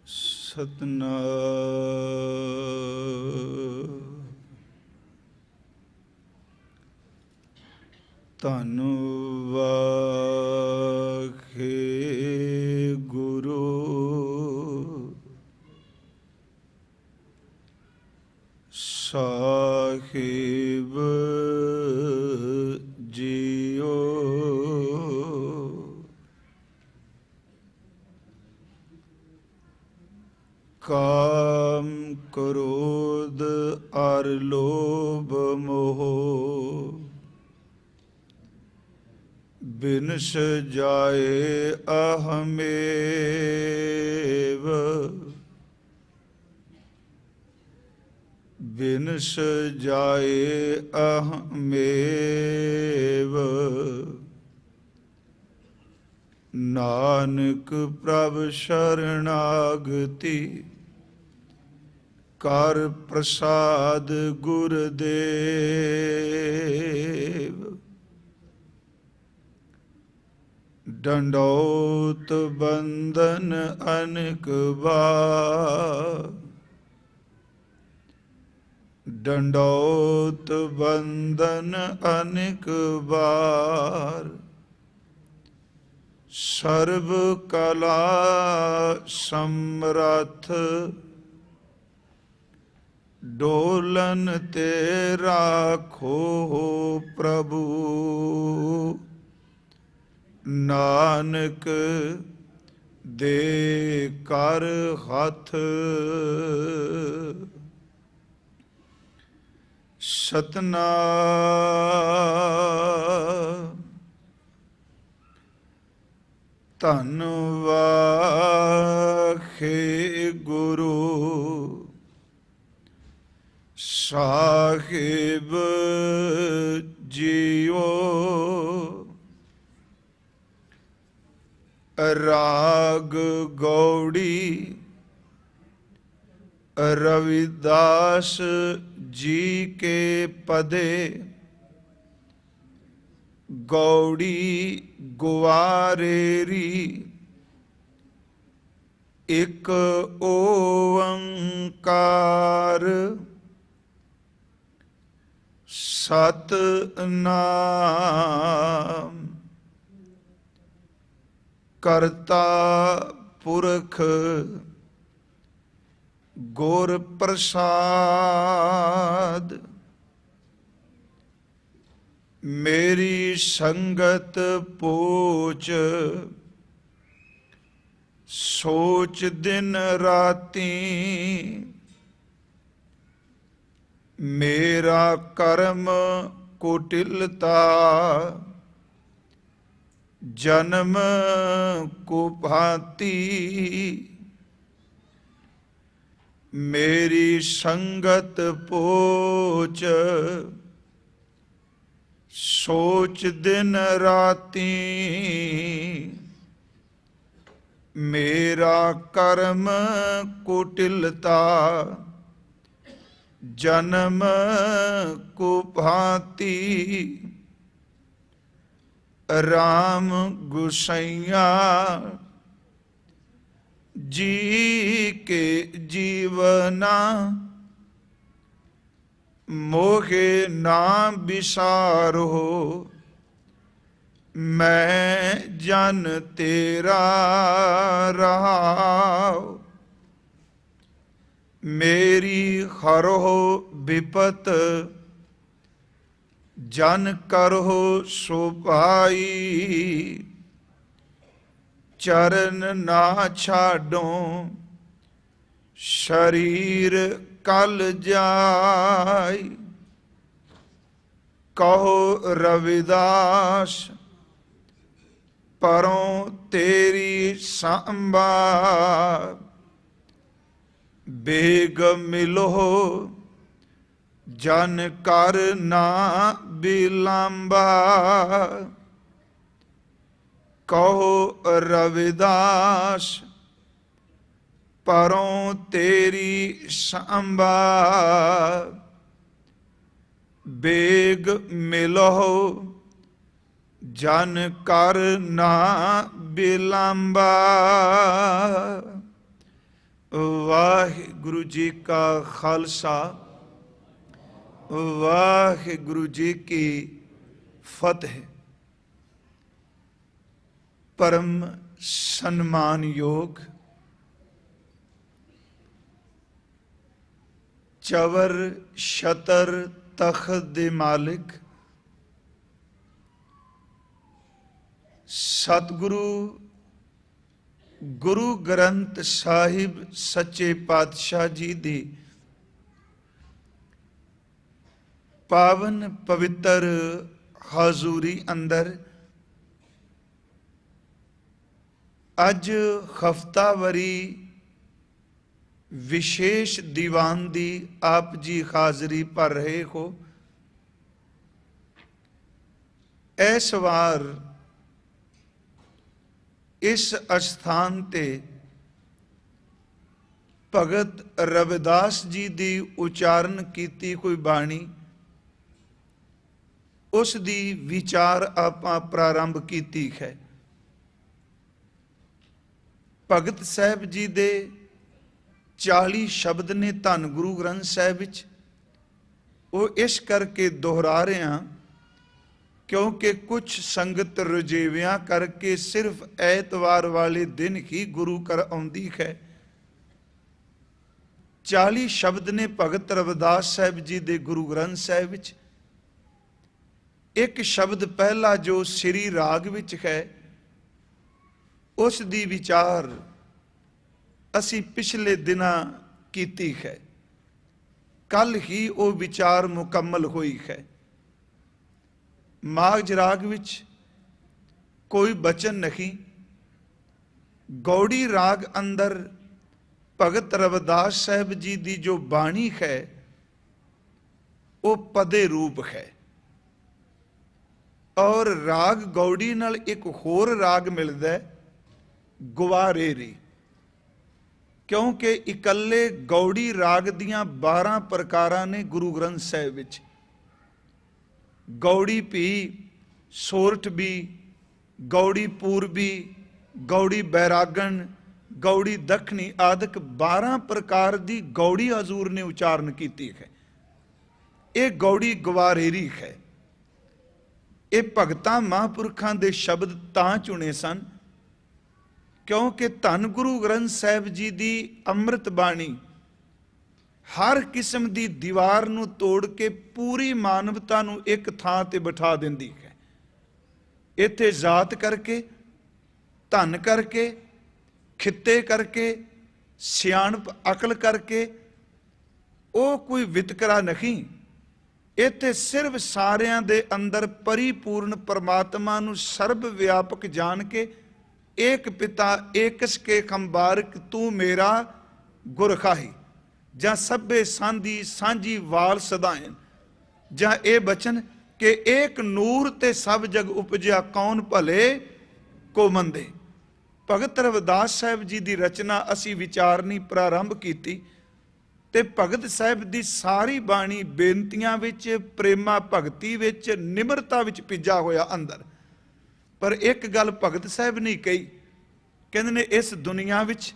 ਸਤਨਾਮ ਧੰਨ ਵਾਹਿਗੁਰੂ ਸਾਹਿਬ ਜੀਓ। ਕਾਮ ਕ੍ਰੋਧ ਅਰ ਲੋਭ ਮੋਹ ਬਿਨਸ ਜਾਏ ਅਹਮੇਵ। ਬਿਨਸ ਜਾਏ ਅਹਮੇਵ। ਨਾਨਕ ਪ੍ਰਭ ਸ਼ਰਨਾਗਤੀ ਕਰ ਪ੍ਰਸਾਦ ਗੁਰਦੇਵ। ਡੰਡੌਤ ਬੰਦਨ ਅਨੇਕ ਵਾਰ। ਡੰਡੌਤ ਬੰਦਨ ਅਨੇਕ ਵਾਰ। ਸਰਬ ਕਲਾ ਸਮਰੱਥ ਡੋਲਨ ਤੇ ਰਾਖੋ ਪ੍ਰਭੂ। ਨਾਨਕ ਦੇ ਕਰ ਹੱਥ। ਸਤਨਾਮ ਧੰਨ ਵਾਹਿਗੁਰੂ ਸਾਹਿਬ ਜੀਓ। ਰਾਗ ਗੌੜੀ ਰਵਿਦਾਸ ਜੀ ਕੇ ਪਦੇ। ਗੌੜੀ ਗੁਆਰੇਰੀ ਇਕ ਓੰਕਾਰ। ਸਤਨਾਮ ਕਰਤਾ ਪੁਰਖ ਗੁਰ ਪ੍ਰਸਾਦ। ਮੇਰੀ ਸੰਗਤ ਪੂਛ ਸੋਚ ਦਿਨ ਰਾਤੀ। ਮੇਰਾ ਕਰਮ ਕੁਟਿਲਤਾ ਜਨਮ ਕੁਭਾਂਤੀ। ਮੇਰੀ ਸੰਗਤ ਪੋਚ ਸੋਚ ਦਿਨ ਰਾਤੀ। ਮੇਰਾ ਕਰਮ ਕੁਟਿਲਤਾ ਜਨਮ ਕੁਭਾਂਤੀ। ਰਾਮ ਗੁਸਈਆ ਜੀ ਕੇ ਜੀਵਨਾ। ਮੋਹਿ ਨਾ ਬਿਸਾਰੋ ਮੈਂ ਜਨ ਤੇਰਾ ਰਹਾਉ। ਮੇਰੀ ਹਰੋ ਬਿਪਤ ਜਨ ਕਰੋ ਸੁਭਾਈ। ਚਰਨ ਨਾ ਛਾਡੋ ਸ਼ਰੀਰ ਕਲ ਜਾਈ। ਕਹੋ ਰਵਿਦਾਸ ਪਰੋਂ ਤੇਰੀ ਸੰਭਾਲ। ਬੇਗ ਮਿਲੋ ਜਨ ਕਰ ਨਾ ਬਿਲੰਬਾ। ਕਹੋ ਰਵਿਦਾਸ ਪਰੋਂ ਤੇਰੀ ਸੰਭਾਲ। ਬੇਗ ਮਿਲੋ ਜਨ ਕਰ ਨਾ ਬਿਲੰਬਾ। ਵਾਹਿਗੁਰੂ ਜੀ ਕਾ ਖਾਲਸਾ, ਵਾਹਿਗੁਰੂ ਜੀ ਕੀ ਫਤਿਹ। ਪਰਮ ਸਨਮਾਨਯੋਗ ਚਵਰ ਛਤਰ ਤਖਤ ਦੇ ਮਾਲਿਕ ਸਤਿਗੁਰੂ ਗੁਰੂ ਗ੍ਰੰਥ ਸਾਹਿਬ ਸੱਚੇ ਪਾਤਸ਼ਾਹ ਜੀ ਦੀ ਪਾਵਨ ਪਵਿੱਤਰ ਹਾਜ਼ੂਰੀ ਅੰਦਰ ਅੱਜ ਹਫ਼ਤਾਵਾਰੀ ਵਿਸ਼ੇਸ਼ ਦੀਵਾਨ ਦੀ ਆਪ ਜੀ ਹਾਜ਼ਰੀ ਭਰ ਰਹੇ ਹੋ। ਇਸ ਵਾਰ ਇਸ ਅਸਥਾਨ ਤੇ ਭਗਤ ਰਵਿਦਾਸ ਜੀ ਦੀ ਉਚਾਰਨ ਕੀਤੀ ਕੋਈ ਬਾਣੀ, ਉਸ ਦੀ ਵਿਚਾਰ ਆਪਾਂ ਪ੍ਰਾਰੰਭ ਕੀਤੀ ਹੈ। ਭਗਤ ਸਾਹਿਬ ਜੀ ਦੇ 40 ਸ਼ਬਦ ਨੇ ਧੰਨ ਗੁਰੂ ਗ੍ਰੰਥ ਸਾਹਿਬ ਵਿੱਚ। ਉਹ ਇਸ ਕਰਕੇ ਦੁਹਰਾ ਰਹੇ ਹਾਂ ਕਿਉਂਕਿ ਕੁਝ ਸੰਗਤ ਰੁਝੇਵਿਆਂ ਕਰਕੇ ਸਿਰਫ ਐਤਵਾਰ ਵਾਲੇ ਦਿਨ ਹੀ ਗੁਰੂ ਘਰ ਆਉਂਦੀ ਹੈ। 40 ਸ਼ਬਦ ਨੇ ਭਗਤ ਰਵਿਦਾਸ ਸਾਹਿਬ ਜੀ ਦੇ ਗੁਰੂ ਗ੍ਰੰਥ ਸਾਹਿਬ ਵਿੱਚ। ਇੱਕ ਸ਼ਬਦ ਪਹਿਲਾ ਜੋ ਸ੍ਰੀ ਰਾਗ ਵਿੱਚ ਹੈ, ਉਸ ਦੀ ਵਿਚਾਰ ਅਸੀਂ ਪਿਛਲੇ ਦਿਨਾਂ ਕੀਤੀ ਹੈ। ਕੱਲ ਹੀ ਉਹ ਵਿਚਾਰ ਮੁਕੰਮਲ ਹੋਈ ਹੈ। ਮਾਝ ਰਾਗ ਵਿੱਚ ਕੋਈ ਬਚਨ ਨਹੀਂ। ਗੌੜੀ ਰਾਗ ਅੰਦਰ ਭਗਤ ਰਵਿਦਾਸ ਸਾਹਿਬ ਜੀ ਦੀ ਜੋ ਬਾਣੀ ਹੈ ਉਹ ਪਦੇ ਰੂਪ ਹੈ। ਔਰ ਰਾਗ ਗੌੜੀ ਨਾਲ ਇੱਕ ਹੋਰ ਰਾਗ ਮਿਲਦਾ ਹੈ, ਗੁਵਾਰੇਰੀ। ਕਿਉਂਕਿ ਇਕੱਲੇ ਗੌੜੀ ਰਾਗ ਦੀਆਂ 12 ਪ੍ਰਕਾਰਾਂ ਨੇ ਗੁਰੂ ਗ੍ਰੰਥ ਸਾਹਿਬ ਵਿੱਚ। ਗੌੜੀ ਭੀ, ਸੋਰਠ ਵੀ, ਗੌੜੀ ਪੂਰਬੀ, ਗੌੜੀ ਬੈਰਾਗਣ, ਗੌੜੀ ਦੱਖਣੀ ਆਦਿਕ 12 ਪ੍ਰਕਾਰ ਦੀ ਗੌੜੀ ਹਜ਼ੂਰ ਨੇ ਉਚਾਰਨ ਕੀਤੀ ਹੈ। ਇਹ ਗੌੜੀ ਗਵਾਰੇਰੀ ਹੈ। ਇਹ ਭਗਤਾਂ ਮਹਾਂਪੁਰਖਾਂ ਦੇ ਸ਼ਬਦ ਤਾਂ ਚੁਣੇ ਸਨ ਕਿਉਂਕਿ ਧੰਨ ਗੁਰੂ ਗ੍ਰੰਥ ਸਾਹਿਬ ਜੀ ਦੀ ਅੰਮ੍ਰਿਤ ਬਾਣੀ ਹਰ ਕਿਸਮ ਦੀ ਦੀਵਾਰ ਨੂੰ ਤੋੜ ਕੇ ਪੂਰੀ ਮਾਨਵਤਾ ਨੂੰ ਇੱਕ ਥਾਂ ਤੇ ਬਿਠਾ ਦਿੰਦੀ ਹੈ। ਇੱਥੇ ਜ਼ਾਤ ਕਰਕੇ, ਧਨ ਕਰਕੇ, ਖਿੱਤੇ ਕਰਕੇ, ਸਿਆਣਪ ਅਕਲ ਕਰਕੇ ਉਹ ਕੋਈ ਵਿਤਕਰਾ ਨਹੀਂ। ਇੱਥੇ ਸਿਰਫ ਸਾਰਿਆਂ ਦੇ ਅੰਦਰ ਪਰਿਪੂਰਨ ਪਰਮਾਤਮਾ ਨੂੰ ਸਰਬ ਵਿਆਪਕ ਜਾਣ ਕੇ ਏਕ ਪਿਤਾ ਏਕਸ ਕੇ ਖੰਬਾਰਕ ਤੂੰ ਮੇਰਾ ਗੁਰਖਾਹੀ, ਜਾਂ ਸਭੇ ਸਾਂਝੀ ਸਾਂਝੀ ਵਾਲ ਸਦਾਇਨ, ਜਾਂ ਇਹ ਬਚਨ ਕਿ ਏਕ ਨੂਰ ਤੇ ਸਭ ਜਗ ਉਪਜਿਆ ਕੌਣ ਭਲੇ ਕੋ ਮੰਦੇ। ਭਗਤ ਰਵਿਦਾਸ ਸਾਹਿਬ ਜੀ ਦੀ ਰਚਨਾ ਅਸੀਂ ਵਿਚਾਰਨੀ ਪ੍ਰਾਰੰਭ ਕੀਤੀ ਤੇ ਭਗਤ ਸਾਹਿਬ ਦੀ ਸਾਰੀ ਬਾਣੀ ਬੇਨਤੀਆਂ ਵਿੱਚ, ਪ੍ਰੇਮਾ ਭਗਤੀ ਵਿੱਚ, ਨਿਮਰਤਾ ਵਿੱਚ ਭਿੱਜਾ ਹੋਇਆ ਅੰਦਰ। ਪਰ ਇੱਕ ਗੱਲ ਭਗਤ ਸਾਹਿਬ ਨੇ ਕਹੀ, ਕਹਿੰਦੇ ਨੇ ਇਸ ਦੁਨੀਆ ਵਿੱਚ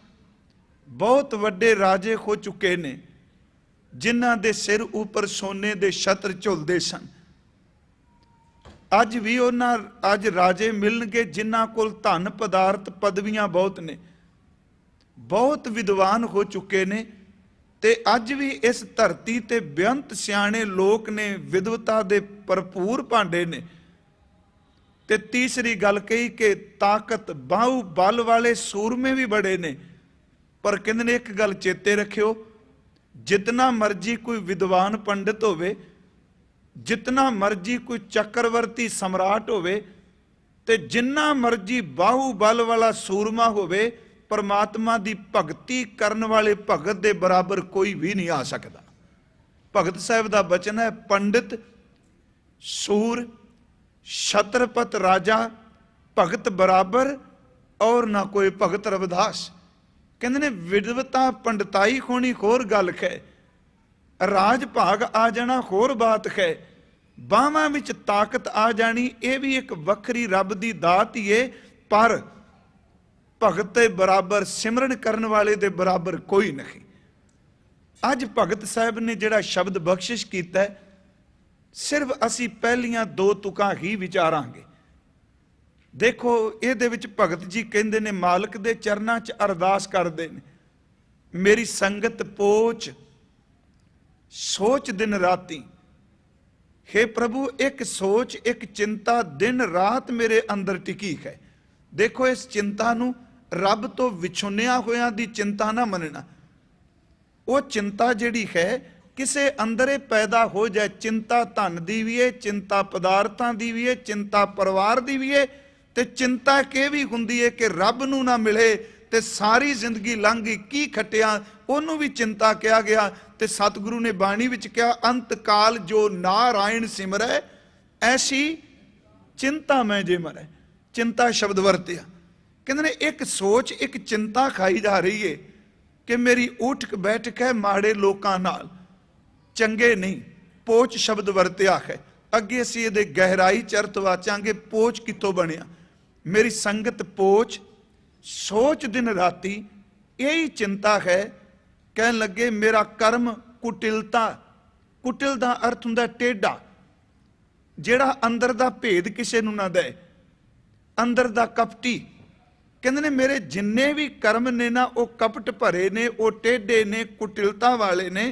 ਬਹੁਤ ਵੱਡੇ ਰਾਜੇ ਹੋ ਚੁੱਕੇ ਨੇ ਜਿਨ੍ਹਾਂ ਦੇ ਸਿਰ ਉੱਪਰ ਸੋਨੇ ਦੇ ਛਤਰ ਝੁਲਦੇ ਸਨ। ਅੱਜ ਵੀ ਉਹਨਾਂ ਅੱਜ ਰਾਜੇ ਮਿਲਣਗੇ ਜਿਨ੍ਹਾਂ ਕੋਲ ਧਨ ਪਦਾਰਥ ਪਦਵੀਆਂ ਬਹੁਤ ਨੇ, ਬਹੁਤ ਵਿਦਵਾਨ ਹੋ ਚੁੱਕੇ ਨੇ ਤੇ ਅੱਜ ਵੀ ਇਸ ਧਰਤੀ ਤੇ ਬੇਅੰਤ ਸਿਆਣੇ ਲੋਕ ਨੇ, ਵਿਦਵਤਾ ਦੇ ਭਰਪੂਰ ਭਾਂਡੇ ਨੇ। ਤੇ ਤੀਸਰੀ ਗੱਲ ਕਹੀ ਕਿ ਤਾਕਤ ਬਾਹੂ ਬਲ ਵਾਲੇ ਸੂਰਮੇ ਵੀ ਬੜੇ ਨੇ। ਪਰ ਕਹਿੰਦੇ ਨੇ ਇੱਕ ਗੱਲ ਚੇਤੇ ਰੱਖਿਓ, ਜਿਤਨਾ ਮਰਜੀ ਕੋਈ ਵਿਦਵਾਨ ਪੰਡਿਤ ਹੋਵੇ, ਜਿਤਨਾ ਮਰਜੀ ਕੋਈ ਚੱਕਰਵਰਤੀ ਸਮਰਾਟ ਹੋਵੇ ਤੇ ਜਿੰਨਾ ਮਰਜੀ ਬਾਹੂ ਬਲ ਵਾਲਾ ਸੂਰਮਾ ਹੋਵੇ, ਪਰਮਾਤਮਾ ਦੀ ਭਗਤੀ ਕਰਨ ਵਾਲੇ ਭਗਤ ਦੇ ਬਰਾਬਰ ਕੋਈ ਵੀ ਨਹੀਂ ਆ ਸਕਦਾ। ਭਗਤ ਸਾਹਿਬ ਦਾ ਬਚਨ ਹੈ, ਪੰਡਿਤ ਸੂਰ ਛਤਰਪਤ ਰਾਜਾ ਭਗਤ ਬਰਾਬਰ ਔਰ ਨਾ ਕੋਈ ਭਗਤ ਰਵਿਦਾਸ। ਕਹਿੰਦੇ ਨੇ ਵਿਦਵਤਾ ਪੰਡਤਾਈ ਹੋਣੀ ਹੋਰ ਗੱਲ ਹੈ, ਰਾਜ ਭਾਗ ਆ ਜਾਣਾ ਹੋਰ ਬਾਤ ਹੈ, ਬਾਹਾਂ ਵਿੱਚ ਤਾਕਤ ਆ ਜਾਣੀ, ਇਹ ਵੀ ਇੱਕ ਵੱਖਰੀ ਰੱਬ ਦੀ ਦਾਤ ਹੀ ਏ। ਪਰ ਭਗਤ ਦੇ ਬਰਾਬਰ, ਸਿਮਰਨ ਕਰਨ ਵਾਲੇ ਦੇ ਬਰਾਬਰ ਕੋਈ ਨਹੀਂ। ਅੱਜ ਭਗਤ ਸਾਹਿਬ ਨੇ ਜਿਹੜਾ ਸ਼ਬਦ ਬਖਸ਼ਿਸ਼ ਕੀਤਾ, ਸਿਰਫ ਅਸੀਂ ਪਹਿਲੀਆਂ 2 ਤੁਕਾਂ ਹੀ ਵਿਚਾਰਾਂਗੇ। ਦੇਖੋ ਇਹਦੇ ਵਿੱਚ ਭਗਤ ਜੀ ਕਹਿੰਦੇ ਨੇ, ਮਾਲਕ ਦੇ ਚਰਨਾਂ 'ਚ ਅਰਦਾਸ ਕਰਦੇ ਨੇ, ਮੇਰੀ ਸੰਗਤ ਪੋਚ ਸੋਚ ਦਿਨ ਰਾਤੀ। हे प्रभु, एक सोच एक चिंता दिन रात मेरे अंदर टिकी है। देखो इस चिंता नू रब तो विछुनिया होया दी चिंता ना मनना। वो चिंता जिहड़ी है किसे अंदरे पैदा हो जाए, चिंता धन दी भी है, चिंता पदार्थां दी भी है, चिंता परिवार दी भी है, ते चिंता के भी हुंदी है कि रब नू ना मिले ते सारी जिंदगी लंघ गई, की खटिया, ਉਹਨੂੰ ਵੀ चिंता किया गया। ਤੇ सतगुरु ने बाणी विच कहा, अंत काल जो नारायण सिमरै ऐसी चिंता मैं जे मरै। चिंता शब्द वरतिया, कहते ने एक सोच एक चिंता खाई जा रही है कि मेरी उठक बैठक है माड़े लोकां नाल, चंगे नहीं। पोच शब्द वरतिया है। अगे असीं इहदे गहराई चरत वाचांगे, पोच कित्थों बनिया। मेरी संगत पोच सोच दिन राती, यही चिंता है। कहन लगे मेरा कर्म कुटिलता, कुटिल का अर्थ हुंदा टेढ़ा, जिहड़ा अंदर दा भेद किसे नूं ना दे, अंदर दा कपटी। कहंदे ने मेरे जिन्ने भी कर्म ने ना वो कपट भरे ने, वो टेढ़े ने, कुटिलता वाले ने।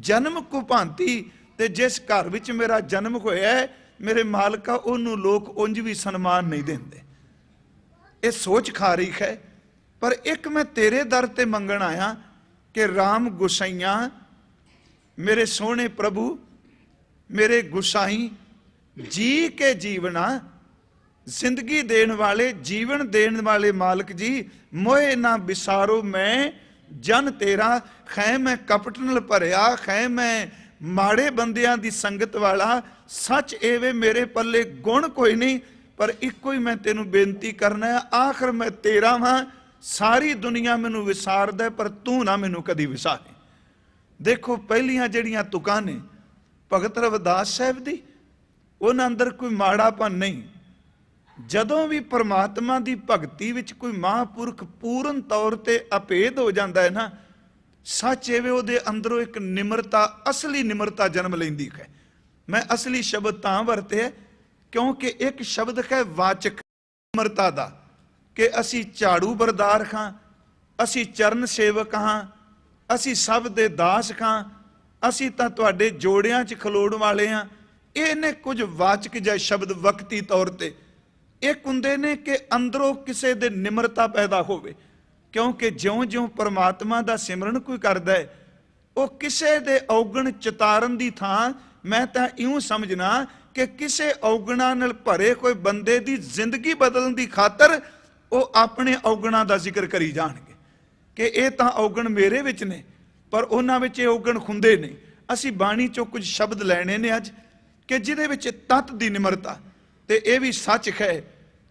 जन्म कुभांती, ते जिस घर विच मेरा जन्म होया है मेरे मालका, उन्होंने लोग उंज भी सन्मान नहीं देंदे। ये सोच खा रही है। पर एक मैं तेरे दर ते मंगण आया कि राम गुसाइया, मेरे सोहने प्रभु, मेरे गुसाई, जी के जीवना, जिंदगी देने वाले, जीवन देने वाले मालिक जी, मोए ना बिसारो मैं जन तेरा। खै मैं कपट नाल भरिया, खै मैं माड़े बंदियां दी संगत वाला, सच एवे मेरे पल्ले गुण कोई नहीं। पर इको ही मैं तेनू बेनती करना है, आखिर मैं तेरा वां, सारी दुनिया मैनू विसारदा है पर तू ना मैनू कदी विसारे। देखो पहलियां जड़ियां तुकां ने भगत रविदास साहब दी, उन्हां अंदर कोई माड़ापन नहीं। जदों भी परमात्मा दी भगती विच कोई महापुरख पूर्ण तौर ते अभेद हो जाता है ना, सच एवे उहदे अंदरों एक निमरता, असली निमरता जन्म लैंदी है। मैं असली शब्द तां वरते क्योंकि एक शब्द है वाचक निमरता दा, कि असी झाड़ू बरदार खां, असी चरण सेवक हाँ, असी सब दे दास खां, असी तां तुहाडे जोड़ियां च खलोड़ वाले हाँ। इहने कुछ वाचक जां शब्द वक्ती तौर ते एक हुंदे ने कि अंदरों किसे दे निमरता पैदा होवे। क्योंकि ज्यों ज्यों परमात्मा दा सिमरन कोई करदा है, वो किसे दे औगण चितारन दी थां मैं तां इउं समझना कि किसे औगणा नाल भरे कोई बंदे दी जिंदगी बदलण दी खातर वो अपने औगणा का जिक्र करी जाणगे कि ये तां औगण मेरे विच ने, पर उन्हां विच ये औगण हुंदे नहीं। असीं बाणी चों कुछ शब्द लैणे ने अज कि जिहदे विच तत दी निमरता, ते ये भी सच है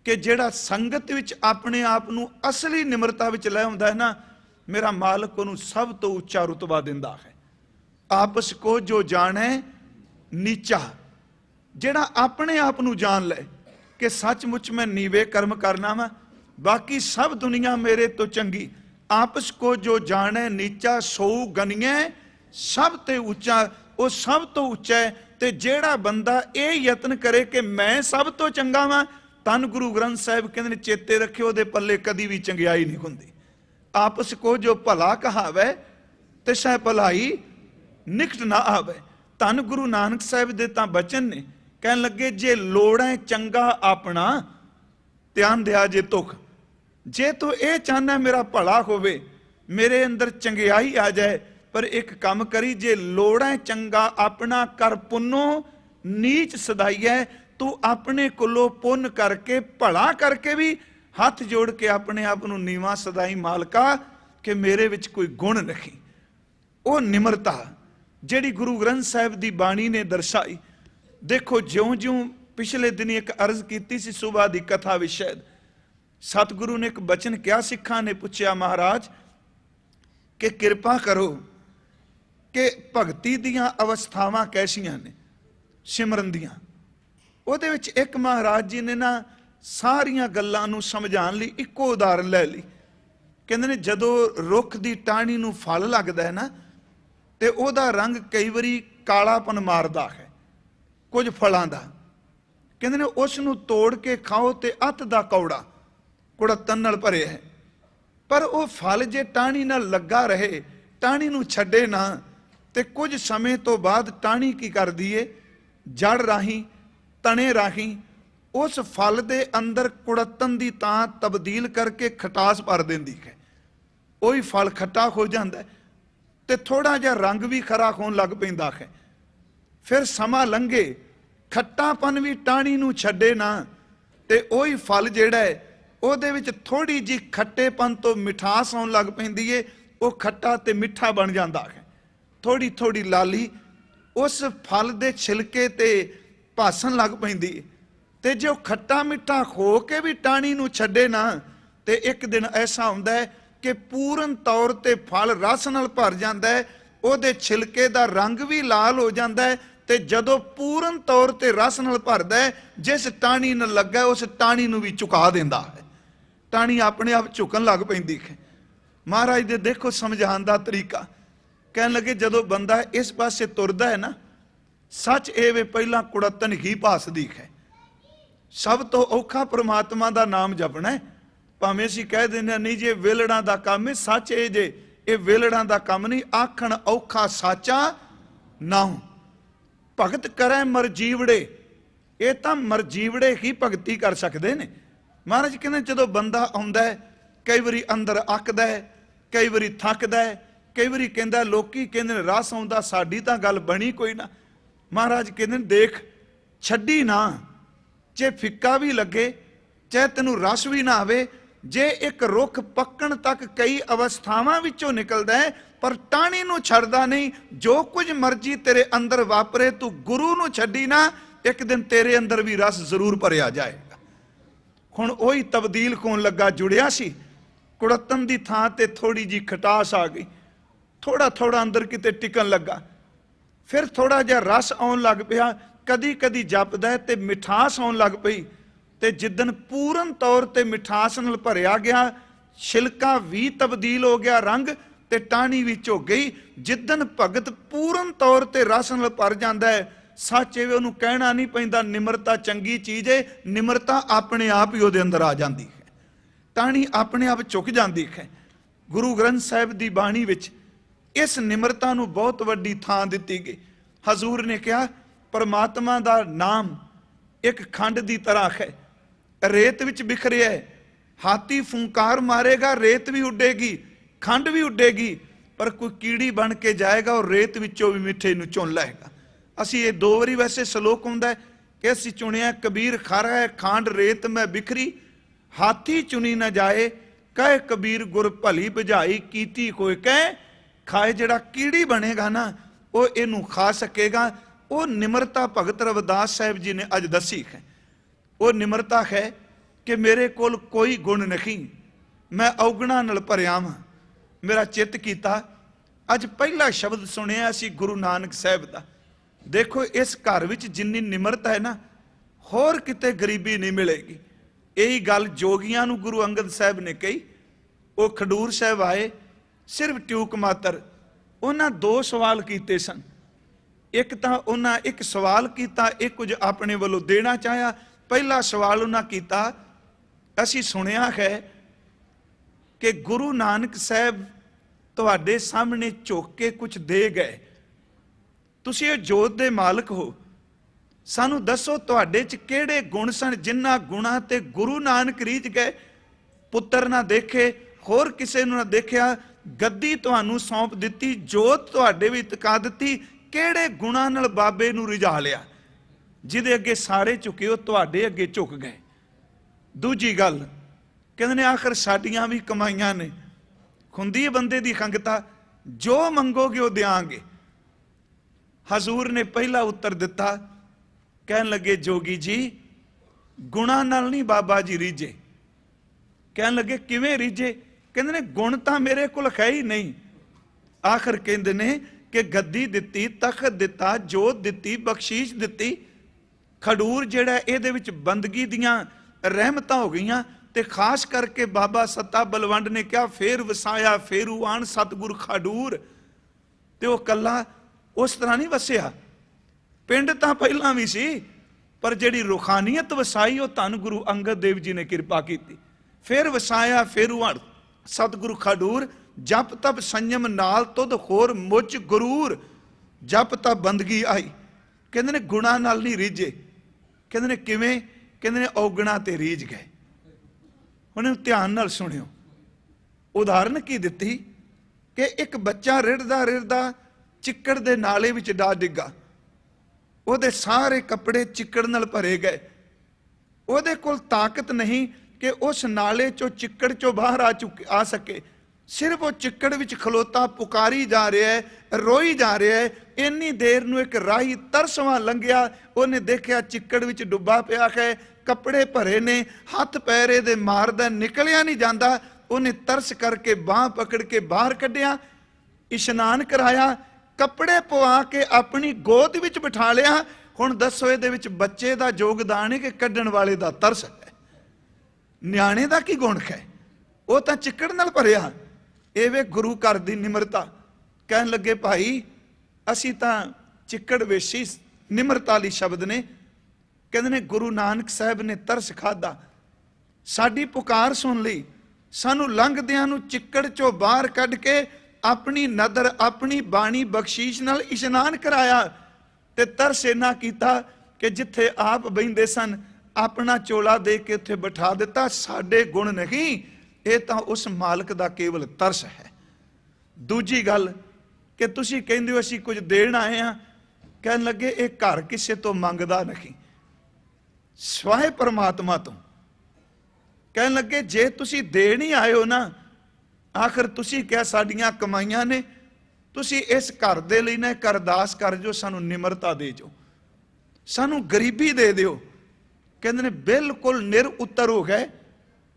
कि जिहड़ा संगत विच अपने आप नूं असली निमरता विच लै आउंदा है ना, मेरा मालक उहनूं सब तो उच्चा रुतबा दिंदा है। आपस को जो जाणे नीचा, जिहड़ा अपने आप नूं जान ले कि सचमुच मैं नीवे कर्म करना वा, बाकी सब दुनिया मेरे तो चंगी। आपस को जो जाने नीचा सो गनिए सब ते उच्चा, वो सब तो उच्चा है। ते जेड़ा बंदा ये यत्न करे कि मैं सब तो चंगा वां, धन गुरु ग्रंथ साहिब कहंदे ने चेते रखियो दे पल्ले कदी भी चंगियाई नहीं हुंदी। आपस को जो भला कहावे ते सह भलाई निकट ना आवे। धन गुरु नानक साहिब दे तां बचन ने, कहन लगे जे लोड़ै चंगा अपना ध्यान दिया जे तुख। जे तू ये चाहना मेरा भला होवे, मेरे अंदर चंगियाई आ जाए, पर एक काम करी जे लोड़ै चंगा अपना कर पुन्नो नीच सदाइए। तू अपने कोलों पुन करके भला करके भी हाथ जोड़ के अपने आप नूं नीवा सदाई मालका कि मेरे विच कोई गुण नहीं। वो निमरता जिहड़ी गुरु ग्रंथ साहिब दी बाणी ने दर्शाई। देखो ज्यों ज्यों पिछले दिन एक अर्ज की सी सुबह की कथा विषय, सतगुरु ने एक बचन क्या, सिखा ने पूछा महाराज कि कृपा करो कि भगती दियां अवस्थावां कैसियां ने। सिमरन दियां। ਉਹਦੇ ਵਿੱਚ ਇੱਕ ਮਹਾਰਾਜ ਜੀ ਨੇ ਨਾ ਸਾਰੀਆਂ ਗੱਲਾਂ ਨੂੰ ਸਮਝਾਉਣ ਲਈ ਇੱਕੋ ਉਦਾਹਰਨ ਲੈ ਲਈ। ਕਹਿੰਦੇ ਨੇ ਜਦੋਂ ਰੁੱਖ ਦੀ ਟਾਹਣੀ ਨੂੰ ਫਲ ਲੱਗਦਾ ਹੈ ਨਾ, ਤੇ ਉਹਦਾ ਰੰਗ ਕਈ ਵਾਰੀ ਕਾਲਾਪਨ ਮਾਰਦਾ ਹੈ ਕੁਝ ਫਲਾਂ ਦਾ। ਕਹਿੰਦੇ ਨੇ ਉਸ ਨੂੰ ਤੋੜ ਕੇ ਖਾਓ ਤੇ ਅੱਤ ਦਾ ਕੌੜਾ ਕੁੜੱਤਣ ਨਾਲ ਭਰਿਆ ਹੈ, ਪਰ ਉਹ ਫਲ ਜੇ ਟਾਹਣੀ ਨਾਲ ਲੱਗਾ ਰਹੇ, ਟਾਹਣੀ ਨੂੰ ਛੱਡੇ ਨਾ, ਤੇ ਕੁਝ ਸਮੇਂ ਤੋਂ ਬਾਅਦ ਟਾਹਣੀ ਕੀ ਕਰਦੀ ਏ, ਜੜ ਰਾਹੀਂ ਤਣੇ ਰਾਹੀਂ ਉਸ ਫਲ ਦੇ ਅੰਦਰ ਕੁੜੱਤਣ ਦੀ ਤਾਂ ਤਬਦੀਲ ਕਰਕੇ ਖਟਾਸ ਭਰ ਦਿੰਦੀ ਹੈ। ਉਹੀ ਫਲ ਖੱਟਾ ਹੋ ਜਾਂਦਾ ਤੇ ਥੋੜਾ ਜਿਹਾ ਰੰਗ ਵੀ ਖਰਾ ਹੋਣ ਲੱਗ ਪੈਂਦਾ ਹੈ। ਫਿਰ ਸਮਾਂ ਲੰਘੇ, ਖੱਟਾਪਨ ਵੀ ਟਾਹਣੀ ਨੂੰ ਛੱਡੇ ਨਾ, ਤੇ ਉਹੀ ਫਲ ਜਿਹੜਾ ਹੈ ਉਹਦੇ ਵਿੱਚ ਥੋੜੀ ਜਿਹੀ ਖੱਟੇਪਨ ਤੋਂ ਮਿਠਾਸ ਆਉਣ ਲੱਗ ਪੈਂਦੀ ਏ। ਉਹ ਖੱਟਾ ਤੇ ਮਿੱਠਾ ਬਣ ਜਾਂਦਾ ਹੈ। ਥੋੜੀ ਥੋੜੀ ਲਾਲੀ ਉਸ ਫਲ ਦੇ ਛਿਲਕੇ ਤੇ ਭਾਸਣ ਲੱਗ ਪੈਂਦੀ ਏ। ਤੇ ਜੇ ਉਹ ਖੱਟਾ ਮਿੱਠਾ ਹੋ ਕੇ ਵੀ ਟਾਹਣੀ ਨੂੰ ਛੱਡੇ ਨਾ, ਤੇ ਇੱਕ ਦਿਨ ਐਸਾ ਹੁੰਦਾ ਹੈ ਕਿ ਪੂਰਨ ਤੌਰ ਤੇ ਫਲ ਰਸ ਨਾਲ ਭਰ ਜਾਂਦਾ ਹੈ। ਉਹਦੇ ਛਿਲਕੇ ਦਾ ਰੰਗ ਵੀ ਲਾਲ ਹੋ ਜਾਂਦਾ ਹੈ, ਤੇ ਜਦੋਂ ਪੂਰਨ ਤੌਰ ਤੇ ਰਸ ਨਾਲ ਭਰਦਾ ਹੈ, ਜਿਸ ਟਾਹਣੀ ਨਾਲ ਲੱਗਾ ਉਸ ਟਾਹਣੀ ਨੂੰ ਵੀ ਝੁਕਾ ਦਿੰਦਾ ਹੈ। ਟਾਹਣੀ ਆਪਣੇ ਆਪ ਝੁਕਣ ਲੱਗ ਪੈਂਦੀ ਹੈ। ਮਹਾਰਾਜ ਦੇ ਦੇਖੋ ਸਮਝਾਉਣ ਦਾ ਤਰੀਕਾ। ਕਹਿਣ ਲੱਗੇ ਜਦੋਂ ਬੰਦਾ ਇਸ ਪਾਸੇ ਤੁਰਦਾ ਹੈ ਨਾ, ਸੱਚ ਇਹ ਵੇ ਪਹਿਲਾਂ ਕੁੜੱਤਣ ਹੀ ਭਾਸਦੀ ਹੈ। ਸਭ ਤੋਂ ਔਖਾ ਪ੍ਰਮਾਤਮਾ ਦਾ ਨਾਮ ਜਪਣਾ ਹੈ। ਭਾਵੇਂ ਅਸੀਂ ਕਹਿ ਦਿੰਦੇ ਹਾਂ ਨਹੀਂ ਜੇ ਵੇਲੜਾਂ ਦਾ ਕੰਮ ਹੈ, ਸੱਚ ਇਹ ਜੇ ਇਹ ਵੇਲੜਾਂ ਦਾ ਕੰਮ ਨਹੀਂ। ਆਖਣ ਔਖਾ ਸਾਚਾ ਨਾਉ, ਭਗਤ ਕਰੈ ਮਰਜੀਵੜੇ। ਇਹ ਤਾਂ ਮਰਜੀਵੜੇ ਹੀ ਭਗਤੀ ਕਰ ਸਕਦੇ ਨੇ। ਮਹਾਰਾਜ ਕਹਿੰਦੇ ਜਦੋਂ ਬੰਦਾ ਆਉਂਦਾ ਹੈ, ਕਈ ਵਾਰੀ ਅੰਦਰ ਅੱਕਦਾ ਹੈ, ਕਈ ਵਾਰੀ ਥੱਕਦਾ ਹੈ, ਕਈ ਵਾਰੀ ਕਹਿੰਦਾ ਲੋਕੀ ਕਹਿੰਦੇ ਨੇ ਰਸ ਆਉਂਦਾ, ਸਾਡੀ ਤਾਂ ਗੱਲ ਬਣੀ ਕੋਈ ਨਾ। ਮਹਾਰਾਜ ਕਹਿੰਦੇ ਨੇ ਦੇਖ ਛੱਡੀ ਨਾ, ਜੇ ਫਿੱਕਾ ਵੀ ਲੱਗੇ, ਚਾਹੇ ਤੈਨੂੰ ਰਸ ਵੀ ਨਾ ਆਵੇ, ਜੇ ਇੱਕ ਰੁੱਖ ਪੱਕਣ ਤੱਕ ਕਈ ਅਵਸਥਾਵਾਂ ਵਿੱਚੋਂ ਨਿਕਲਦਾ ਹੈ, ਪਰ ਟਾਹਣੀ ਨੂੰ ਛੱਡਦਾ ਨਹੀਂ। ਜੋ ਕੁਝ ਮਰਜ਼ੀ ਤੇਰੇ ਅੰਦਰ ਵਾਪਰੇ, ਤੂੰ ਗੁਰੂ ਨੂੰ ਛੱਡੀ ਨਾ, ਇੱਕ ਦਿਨ ਤੇਰੇ ਅੰਦਰ ਵੀ ਰਸ ਜ਼ਰੂਰ ਭਰਿਆ ਜਾਏਗਾ। ਹੁਣ ਉਹੀ ਤਬਦੀਲ ਹੋਣ ਲੱਗਾ। ਜੁੜਿਆ ਸੀ ਕੁੜੱਤਣ ਦੀ ਥਾਂ ਤੇ ਥੋੜੀ ਜੀ ਖਟਾਸ ਆ ਗਈ, ਥੋੜਾ ਥੋੜਾ ਅੰਦਰ ਕਿਤੇ ਟਿਕਣ ਲੱਗਾ, ਫਿਰ ਥੋੜਾ ਜਿਹਾ ਰਸ ਆਉਣ ਲੱਗ ਪਿਆ। ਕਦੀ ਕਦੀ ਜਪਦਾ ਹੈ ਤੇ ਮਿਠਾਸ ਆਉਣ ਲੱਗ ਪਈ। ਤੇ ਜਿੱਦਣ ਪੂਰਨ ਤੌਰ ਤੇ ਮਿਠਾਸ ਨਾਲ ਭਰਿਆ ਗਿਆ, ਛਿਲਕਾ ਵੀ ਤਬਦੀਲ ਹੋ ਗਿਆ ਰੰਗ, ਤੇ ਟਾਹਣੀ ਵੀ ਝੁਕ ਗਈ। ਜਿੱਦਣ ਭਗਤ ਪੂਰਨ ਤੌਰ ਤੇ ਰਸ ਨਾਲ ਭਰ ਜਾਂਦਾ ਹੈ, ਸੱਚ ਇਹ ਉਹਨੂੰ ਕਹਿਣਾ ਨਹੀਂ ਪੈਂਦਾ ਨਿਮਰਤਾ ਚੰਗੀ ਚੀਜ਼ ਹੈ। ਨਿਮਰਤਾ ਆਪਣੇ ਆਪ ਹੀ ਉਹਦੇ ਅੰਦਰ ਆ ਜਾਂਦੀ ਹੈ। ਟਾਹਣੀ ਆਪਣੇ ਆਪ ਝੁਕ ਜਾਂਦੀ ਹੈ। ਗੁਰੂ ਗ੍ਰੰਥ ਸਾਹਿਬ ਦੀ ਬਾਣੀ ਵਿੱਚ ਇਸ ਨਿਮਰਤਾ ਨੂੰ ਬਹੁਤ ਵੱਡੀ ਥਾਂ ਦਿੱਤੀ ਗਈ। ਹਜ਼ੂਰ ਨੇ ਕਿਹਾ ਪਰਮਾਤਮਾ ਦਾ ਨਾਮ ਇੱਕ ਖੰਡ ਦੀ ਤਰ੍ਹਾਂ ਹੈ, ਰੇਤ ਵਿੱਚ ਬਿਖਰਿਆ ਹੈ। ਹਾਥੀ ਫੂੰਕਾਰ ਮਾਰੇਗਾ, ਰੇਤ ਵੀ ਉੱਡੇਗੀ, ਖੰਡ ਵੀ ਉੱਡੇਗੀ, ਪਰ ਕੋਈ ਕੀੜੀ ਬਣ ਕੇ ਜਾਏਗਾ ਔਰ ਰੇਤ ਵਿੱਚੋਂ ਵੀ ਮਿੱਠੇ ਨੂੰ ਚੁਣ ਲਏਗਾ। ਅਸੀਂ ਇਹ ਦੋ ਵਾਰੀ ਵੈਸੇ ਸ਼ਲੋਕ ਹੁੰਦਾ ਹੈ ਕਿ ਅਸੀਂ ਚੁਣਿਆ ਕਬੀਰ ਖਰਾ ਹੈ ਖਾਂਡ ਰੇਤ ਮੈਂ ਬਿਖਰੀ, ਹਾਥੀ ਚੁਣੀ ਨਾ ਜਾਏ ਕਹੇ ਕਬੀਰ ਗੁਰ ਭਲੀ ਬੁਝਾਈ ਕੀਤੀ ਕੋਈ ਕਹਿ ਖਾਏ। ਜਿਹੜਾ ਕੀੜੀ ਬਣੇਗਾ ਨਾ ਉਹ ਇਹਨੂੰ ਖਾ ਸਕੇਗਾ। ਉਹ ਨਿਮਰਤਾ ਭਗਤ ਰਵਿਦਾਸ ਸਾਹਿਬ ਜੀ ਨੇ ਅੱਜ ਦੱਸੀ ਹੈ। ਉਹ ਨਿਮਰਤਾ ਹੈ ਕਿ ਮੇਰੇ ਕੋਲ ਕੋਈ ਗੁਣ ਨਹੀਂ, ਮੈਂ ਔਗਣਾ ਨਾਲ ਭਰਿਆ ਵਾਂ, ਮੇਰਾ ਚਿੱਤ ਕੀਤਾ। ਅੱਜ ਪਹਿਲਾ ਸ਼ਬਦ ਸੁਣਿਆ ਸੀ ਗੁਰੂ ਨਾਨਕ ਸਾਹਿਬ ਦਾ। ਦੇਖੋ ਇਸ ਘਰ ਵਿੱਚ ਜਿੰਨੀ ਨਿਮਰਤਾ ਹੈ ਨਾ, ਹੋਰ ਕਿਤੇ ਗਰੀਬੀ ਨਹੀਂ ਮਿਲੇਗੀ। ਇਹੀ ਗੱਲ ਜੋਗੀਆਂ ਨੂੰ ਗੁਰੂ ਅੰਗਦ ਸਾਹਿਬ ਨੇ ਕਹੀ। ਉਹ ਖਡੂਰ ਸਾਹਿਬ ਆਏ, ਸਿਰਫ ਟਿਊਕ ਮਾਤਰ। ਉਹਨਾਂ ਦੋ ਸਵਾਲ ਕੀਤੇ ਸਨ। ਇੱਕ ਤਾਂ ਉਹਨਾਂ ਇੱਕ ਸਵਾਲ ਕੀਤਾ, ਇੱਕ ਕੁਝ ਆਪਣੇ ਵੱਲੋਂ ਦੇਣਾ ਚਾਹਿਆ। ਪਹਿਲਾ ਸਵਾਲ ਉਹਨਾਂ ਕੀਤਾ, ਅਸੀਂ ਸੁਣਿਆ ਹੈ ਕਿ ਗੁਰੂ ਨਾਨਕ ਸਾਹਿਬ ਤੁਹਾਡੇ ਸਾਹਮਣੇ ਝੁਕ ਕੇ ਕੁਝ ਦੇ ਗਏ, ਤੁਸੀਂ ਇਹ ਜੋਤ ਦੇ ਮਾਲਕ ਹੋ, ਸਾਨੂੰ ਦੱਸੋ ਤੁਹਾਡੇ 'ਚ ਕਿਹੜੇ ਗੁਣ ਸਨ ਜਿਨ੍ਹਾਂ ਗੁਣਾਂ ਤੇ ਗੁਰੂ ਨਾਨਕ ਰੀਝ ਗਏ। ਪੁੱਤਰ ਨਾ ਦੇਖੇ, ਹੋਰ ਕਿਸੇ ਨੂੰ ਨਾ ਦੇਖਿਆ, ਗੱਦੀ ਤੁਹਾਨੂੰ ਸੌਂਪ ਦਿੱਤੀ, ਜੋਤ ਤੁਹਾਡੇ ਵੀ ਟਿਕਾ ਦਿੱਤੀ, ਕਿਹੜੇ ਗੁਣਾਂ ਨਾਲ ਬਾਬੇ ਨੂੰ ਰਿਝਾ ਲਿਆ ਜਿਹਦੇ ਅੱਗੇ ਸਾਰੇ ਝੁਕੇ, ਉਹ ਤੁਹਾਡੇ ਅੱਗੇ ਝੁਕ ਗਏ। ਦੂਜੀ ਗੱਲ ਕਹਿੰਦੇ ਨੇ ਆਖਰ ਸਾਡੀਆਂ ਵੀ ਕਮਾਈਆਂ ਨੇ। ਹੁੰਦੀ ਹੈ ਬੰਦੇ ਦੀ ਖੰਗਤਾ, ਜੋ ਮੰਗੋਗੇ ਉਹ ਦਿਆਂਗੇ। ਹਜ਼ੂਰ ਨੇ ਪਹਿਲਾ ਉੱਤਰ ਦਿੱਤਾ, ਕਹਿਣ ਲੱਗੇ ਜੋਗੀ ਜੀ ਗੁਣਾਂ ਨਾਲ ਨਹੀਂ ਬਾਬਾ ਜੀ ਰੀਝੇ। ਕਹਿਣ ਲੱਗੇ ਕਿਵੇਂ ਰੀਝੇ? ਕਹਿੰਦੇ ਨੇ ਗੁਣ ਤਾਂ ਮੇਰੇ ਕੋਲ ਹੈ ਹੀ ਨਹੀਂ। ਆਖਰ ਕਹਿੰਦੇ ਨੇ कि गद्दी दित्ती, तखत दिता, जोत दित्ती, बख्शीश दित्ती। खडूर जिहड़ा इहदे विच बंदगी दियां रहमतां हो गईयां। ते खास करके बाबा सत्ता बलवंड ने कहा फेर वसाया फेरू आण सतगुर खडूर। ते वो कला उस तरह नहीं वसिया, पिंड तां पहलां भी सी, पर जिहड़ी रूहानीयत वसाई वो धन गुरु अंगद देव जी ने कृपा की। फिर वसाया फेरू आण सतगुरु खडूर। जप तप संयम नाल तुद होर मुझ गुरूर। जप तप बंदगी आई। कहते ने गुणा नाल नहीं रीझे। कहते ने किवें? कहते ने औगणा ते रीझ गए। हुण ध्यान नाल सुनियो। उदाहरण की दित्ती कि एक बच्चा रिड़दा रिड़दा चिक्कड़ दे नाले विच जा डिग्गा। ਉਹਦੇ ਸਾਰੇ ਕੱਪੜੇ ਚਿੱਕੜ ਨਾਲ ਭਰੇ ਗਏ। ਉਹਦੇ ਕੋਲ ਤਾਕਤ ਨਹੀਂ ਕਿ ਉਸ ਨਾਲੇ ਚੋਂ ਚਿੱਕੜ ਚੋਂ ਬਾਹਰ ਆ ਸਕੇ। ਸਿਰਫ ਉਹ ਚਿੱਕੜ ਵਿੱਚ ਖਲੋਤਾ ਪੁਕਾਰੀ ਜਾ ਰਿਹਾ ਹੈ, ਰੋਈ ਜਾ ਰਿਹਾ ਹੈ। ਇੰਨੀ ਦੇਰ ਨੂੰ ਇੱਕ ਰਾਹੀ ਤਰਸਵਾਂ ਲੰਘਿਆ। ਉਹਨੇ ਦੇਖਿਆ ਚਿੱਕੜ ਵਿੱਚ ਡੁੱਬਾ ਪਿਆ ਹੈ, ਕੱਪੜੇ ਭਰੇ ਨੇ, ਹੱਥ ਪੈਰ ਇਹਦੇ ਮਾਰਦਾ, ਨਿਕਲਿਆ ਨਹੀਂ ਜਾਂਦਾ। ਉਹਨੇ ਤਰਸ ਕਰਕੇ ਬਾਂਹ ਪਕੜ ਕੇ ਬਾਹਰ ਕੱਢਿਆ, ਇਸ਼ਨਾਨ ਕਰਾਇਆ, ਕੱਪੜੇ ਪਵਾ ਕੇ ਆਪਣੀ ਗੋਦ ਵਿੱਚ ਬਿਠਾ ਲਿਆ। ਹੁਣ ਦੱਸੋ ਇਹਦੇ ਵਿੱਚ ਬੱਚੇ ਦਾ ਯੋਗਦਾਨ ਹੈ ਕਿ ਕੱਢਣ ਵਾਲੇ ਦਾ ਤਰਸ ਹੈ? ਨਿਆਣੇ ਦਾ ਕੀ ਗੁਣ ਹੈ? ਉਹ ਤਾਂ ਚਿੱਕੜ ਨਾਲ ਭਰਿਆ। ਇਹ ਵੇ ਗੁਰੂ ਘਰ ਦੀ ਨਿਮਰਤਾ। ਕਹਿਣ ਲੱਗੇ ਭਾਈ ਅਸੀਂ ਤਾਂ ਚਿੱਕੜ ਵੇਸ਼ੀ। ਨਿਮਰਤਾ ਵਾਲੀ ਸ਼ਬਦ ਨੇ। ਕਹਿੰਦੇ ਨੇ ਗੁਰੂ ਨਾਨਕ ਸਾਹਿਬ ਨੇ ਤਰਸ ਖਾਦਾ, ਸਾਡੀ ਪੁਕਾਰ ਸੁਣ ਲਈ, ਸਾਨੂੰ ਲੰਘਦਿਆਂ ਨੂੰ ਚਿੱਕੜ ਚੋਂ ਬਾਹਰ ਕੱਢ ਕੇ अपनी नदर अपनी बाणी बख्शीश नाल इशनान कराया। ते तरस इन्ना कीता कि जिथे आप बहिंदे सन अपना चोला दे के उत्थे बिठा दिता। साडे गुण नहीं, ये तां उस मालक दा केवल तरस है। दूजी गल कि तुसीं कहंदे हो असीं कुछ देण आए हां। कहण लगे ये घर किसे तो मंगदा नहीं, स्वाहे परमात्मा तो। कहण लगे जे तुसीं देण ही आए हो ना, आखिर तुसी क्या साड़ियां कमाइयां ने, तुसी इस घर दे लई ना एक अरदास कर जो, सानू निमरता दे जो, सानू गरीबी दे दिओ। कहंदे ने बिल्कुल निर उत्तर हो गए।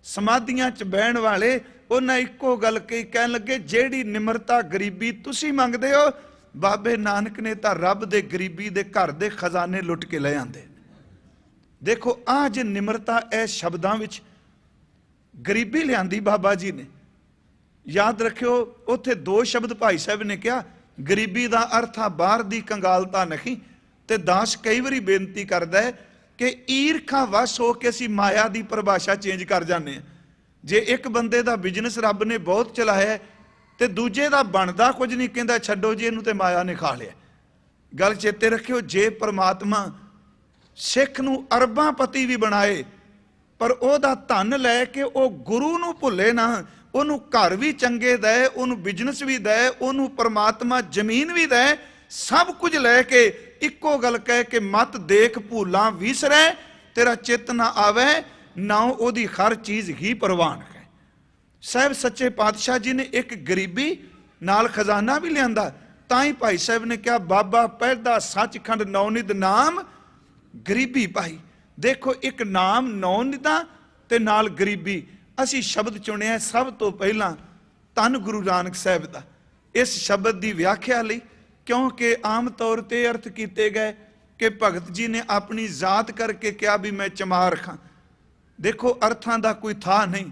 समाधियां च बहण वाले उन्हें इक्को गल कही। कहण लगे जेड़ी निमरता गरीबी तुसी मंगदे हो, बाबे नानक ने तां रब दे गरीबी दे घर दे खजाने लुट के ले आंदे। देखो आज निमरता इस शब्दां विच गरीबी लिआंदी बाबा जी ने। याद रखियो उत्थे दो शब्द भाई साहब ने कहा, गरीबी का अर्थ आ बाहर की कंगालता नहीं। तो दास कई बारी बेनती करता है कि ईरखा वश हो के असी माया की परिभाषा चेंज कर जाने। जे एक बंदे का बिजनेस रब ने बहुत चलाया तो दूजे का बनता कुछ नहीं, कहता छड्डो जी इनू तो माया ने खा लिया। गल चेते रखियो जे परमात्मा सिख नू अरबांपति भी बनाए पर ओदा धन लैके वो गुरु नू भुले ना, ਉਹਨੂੰ घर भी चंगे दे, ਉਹਨੂੰ बिजनेस भी दे, ਉਹਨੂੰ परमात्मा जमीन भी दे, सब कुछ लैके इक्को गल कह के मत देख भूलां विसरै, तेरा चित ना आवे, ना ਉਹਦੀ हर चीज़ ही प्रवान है। साहब सच्चे पातशाह जी ने एक गरीबी नाल खजाना भी लियांदा। तां ही भाई साहब ने कहा बाबा पहला सचखंड नौनिध नाम गरीबी पाई। देखो एक नाम नौनिधा ते नाल गरीबी। असी शब्द चुनिया सब तो पहला धन गुरु नानक साहब का। इस शब्द की व्याख्या लई क्योंकि आम तौर पर अर्थ किए गए कि भगत जी ने अपनी जात करके कहा भी मैं चमार खां। देखो अर्थां का कोई था नहीं।